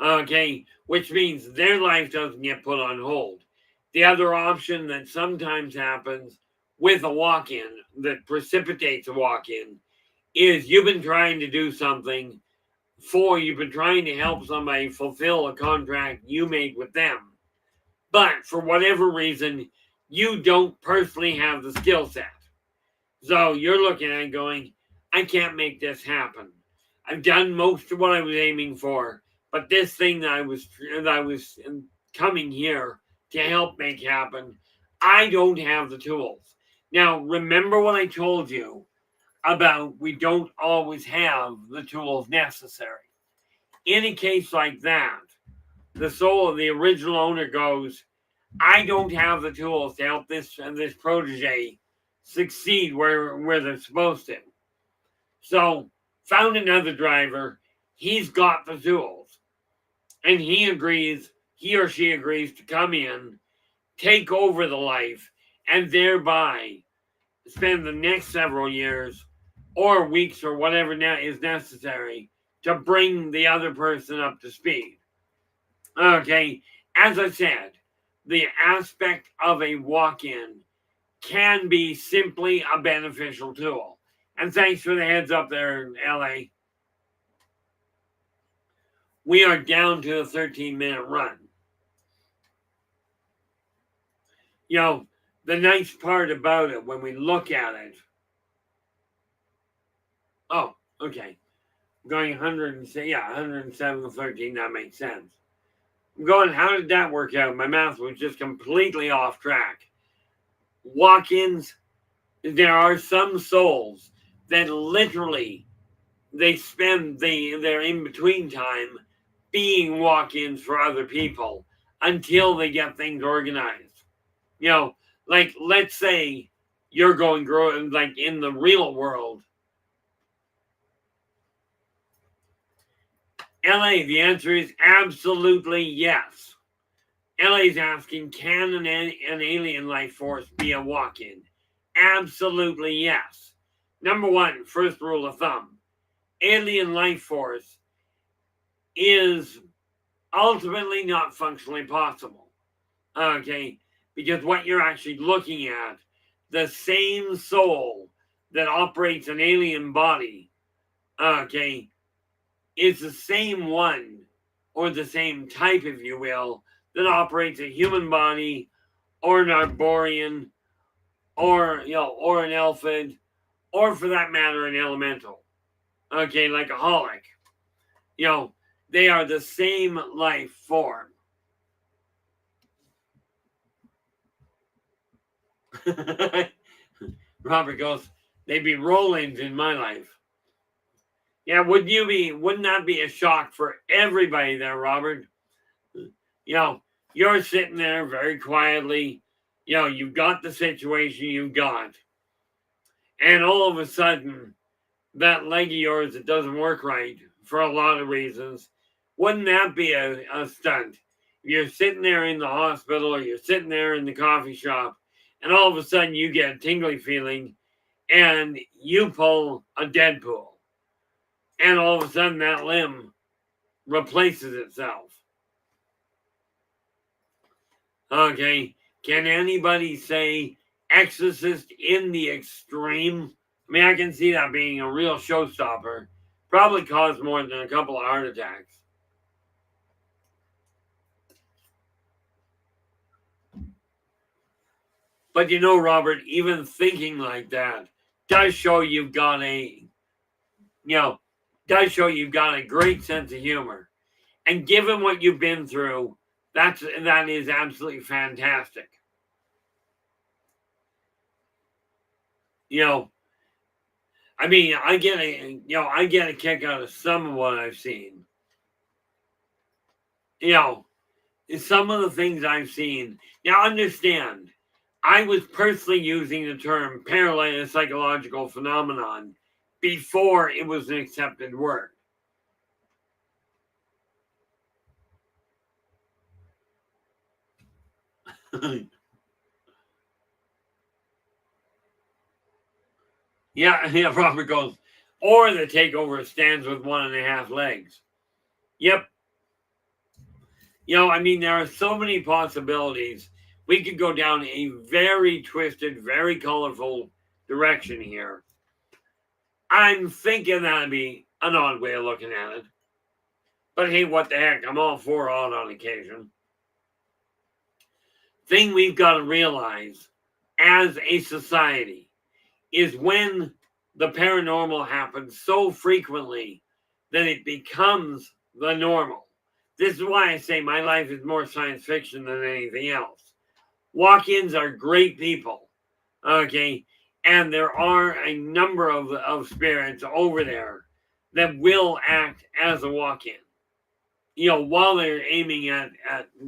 Okay, which means their life doesn't get put on hold. The other option that sometimes happens with a walk-in that precipitates a walk-in is you've been trying to do something you've been trying to help somebody fulfill a contract you made with them. But for whatever reason, you don't personally have the skill set. So you're looking at it going, I can't make this happen. I've done most of what I was aiming for, but this thing that I was coming here to help make happen, I don't have the tools. Now, remember what I told you about we don't always have the tools necessary. In a case like that, the soul of the original owner goes, I don't have the tools to help this protege succeed where they're supposed to. So found another driver. He's got the tools. And he or she agrees to come in, take over the life, and thereby spend the next several years or weeks or whatever is necessary to bring the other person up to speed. Okay, as I said, the aspect of a walk-in can be simply a beneficial tool. And thanks for the heads up there, LA. We are down to a 13-minute run. You know, the nice part about it when we look at it. Oh, okay. Going 107 to 13, that makes sense. I'm going, how did that work out? My math was just completely off track. Walk-ins, there are some souls that literally they spend their in-between time being walk-ins for other people until they get things organized. You know, like let's say you're going like in the real world. LA, the answer is absolutely yes. LA's asking, can an alien life force be a walk-in? Absolutely yes. Number one, first rule of thumb, alien life force is ultimately not functionally possible. Okay, because what you're actually looking at, the same soul that operates an alien body, okay, is the same one or the same type, if you will, that operates a human body or an Arborian or or an Elfid or for that matter an elemental. Okay, like a holic. They are the same life form. Robert goes, they'd be rollings in my life. Yeah, wouldn't that be a shock for everybody there, Robert? You're sitting there very quietly, you've got the situation you've got. And all of a sudden, that leg of yours that doesn't work right for a lot of reasons, wouldn't that be a stunt? You're sitting there in the hospital or you're sitting there in the coffee shop, and all of a sudden you get a tingly feeling and you pull a Deadpool, and all of a sudden that limb replaces itself. Okay, can anybody say Exorcist in the extreme? I mean, I can see that being a real showstopper. Probably caused more than a couple of heart attacks. But you know, Robert, even thinking like that does show you've got does show you've got a great sense of humor. And given what you've been through, that is absolutely fantastic. You know, I mean, I get a kick out of some of what I've seen. You know, some of the things I've seen. Now, understand, I was personally using the term parallel psychological phenomenon before it was an accepted word. Yeah, Robert goes, or the takeover stands with 1.5 legs. Yep. You know, I mean, there are so many possibilities. We could go down a very twisted, very colorful direction here. I'm thinking that'd be an odd way of looking at it. But hey, what the heck? I'm all for odd on occasion. Thing we've got to realize as a society is when the paranormal happens so frequently that it becomes the normal. This is why I say my life is more science fiction than anything else. Walk-ins are great people, okay? And there are a number of spirits over there that will act as a walk-in, you know, while they're aiming at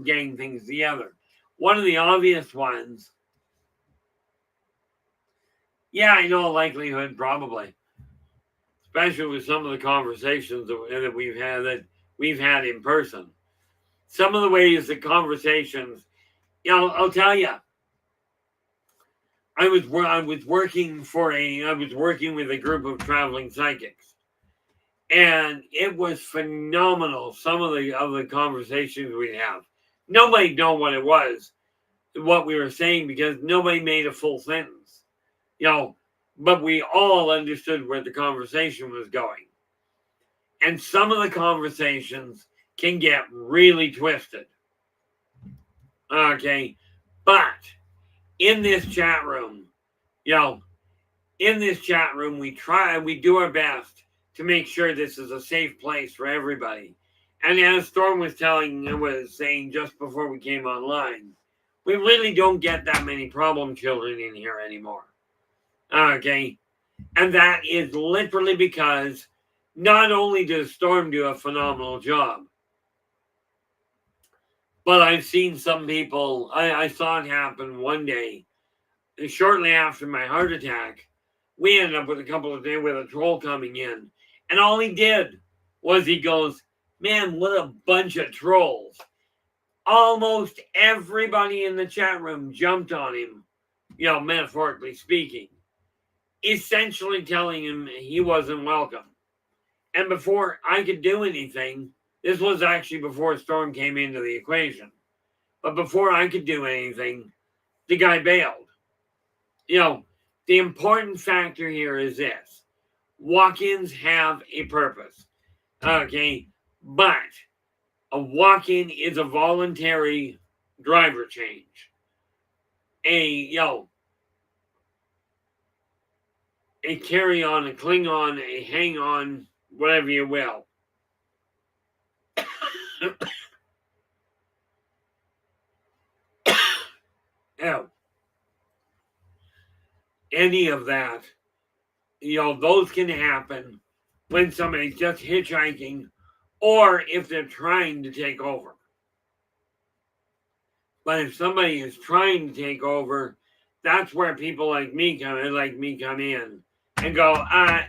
getting things together. One of the obvious ones, yeah, I know likelihood, probably. Especially with some of the conversations that we've had in person. Some of the ways the conversations, you know, I'll tell you, I was working with a group of traveling psychics, and it was phenomenal. Some of the conversations we'd have, nobody knew what we were saying, because nobody made a full sentence, you know, but we all understood where the conversation was going. And some of the conversations can get really twisted. Okay, but in this chat room, you know, we do our best to make sure this is a safe place for everybody. And as Storm was saying just before we came online, we really don't get that many problem children in here anymore. Okay, and that is literally because not only does Storm do a phenomenal job, but I've seen some people, I saw it happen one day, shortly after my heart attack. We ended up with a couple of days with a troll coming in. And all he did was he goes, man, what a bunch of trolls. Almost everybody in the chat room jumped on him, you know, metaphorically speaking, essentially telling him he wasn't welcome. And before I could do anything, this was actually before Storm came into the equation. But before I could do anything, the guy bailed. You know, the important factor here is this: walk-ins have a purpose. Okay, but a walk-in is a voluntary driver change. A carry on, a cling on, a hang on, whatever you will. Hell, any of that, you know, those can happen when somebody's just hitchhiking or if they're trying to take over. But if somebody is trying to take over, that's where people like me come in and go,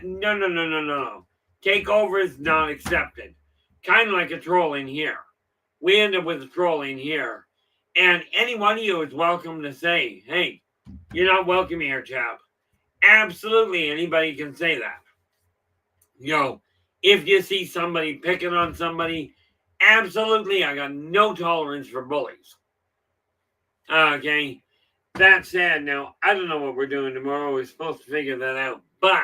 no. Takeover is not accepted. Kind of like a troll in here. we end up with a trolling here. And any one of you is welcome to say, hey, you're not welcome here, chap. Absolutely, anybody can say that. If you see somebody picking on somebody, absolutely, I got no tolerance for bullies. Okay. That said, now, I don't know what we're doing tomorrow. We're supposed to figure that out. But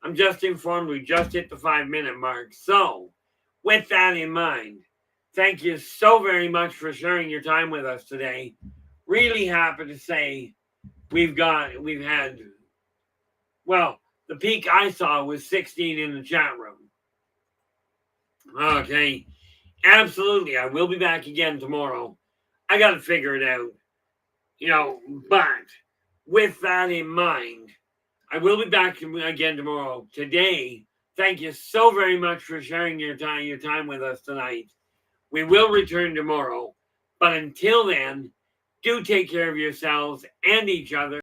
I'm just informed we just hit the 5-minute mark. So, with that in mind, thank you so very much for sharing your time with us today. Really happy to say we've had, well, the peak I saw was 16 in the chat room. Okay. Absolutely. I will be back again tomorrow. I got to figure it out. But with that in mind, I will be back again tomorrow. Today, thank you so very much for sharing your time with us tonight. We will return tomorrow. But until then, do take care of yourselves and each other.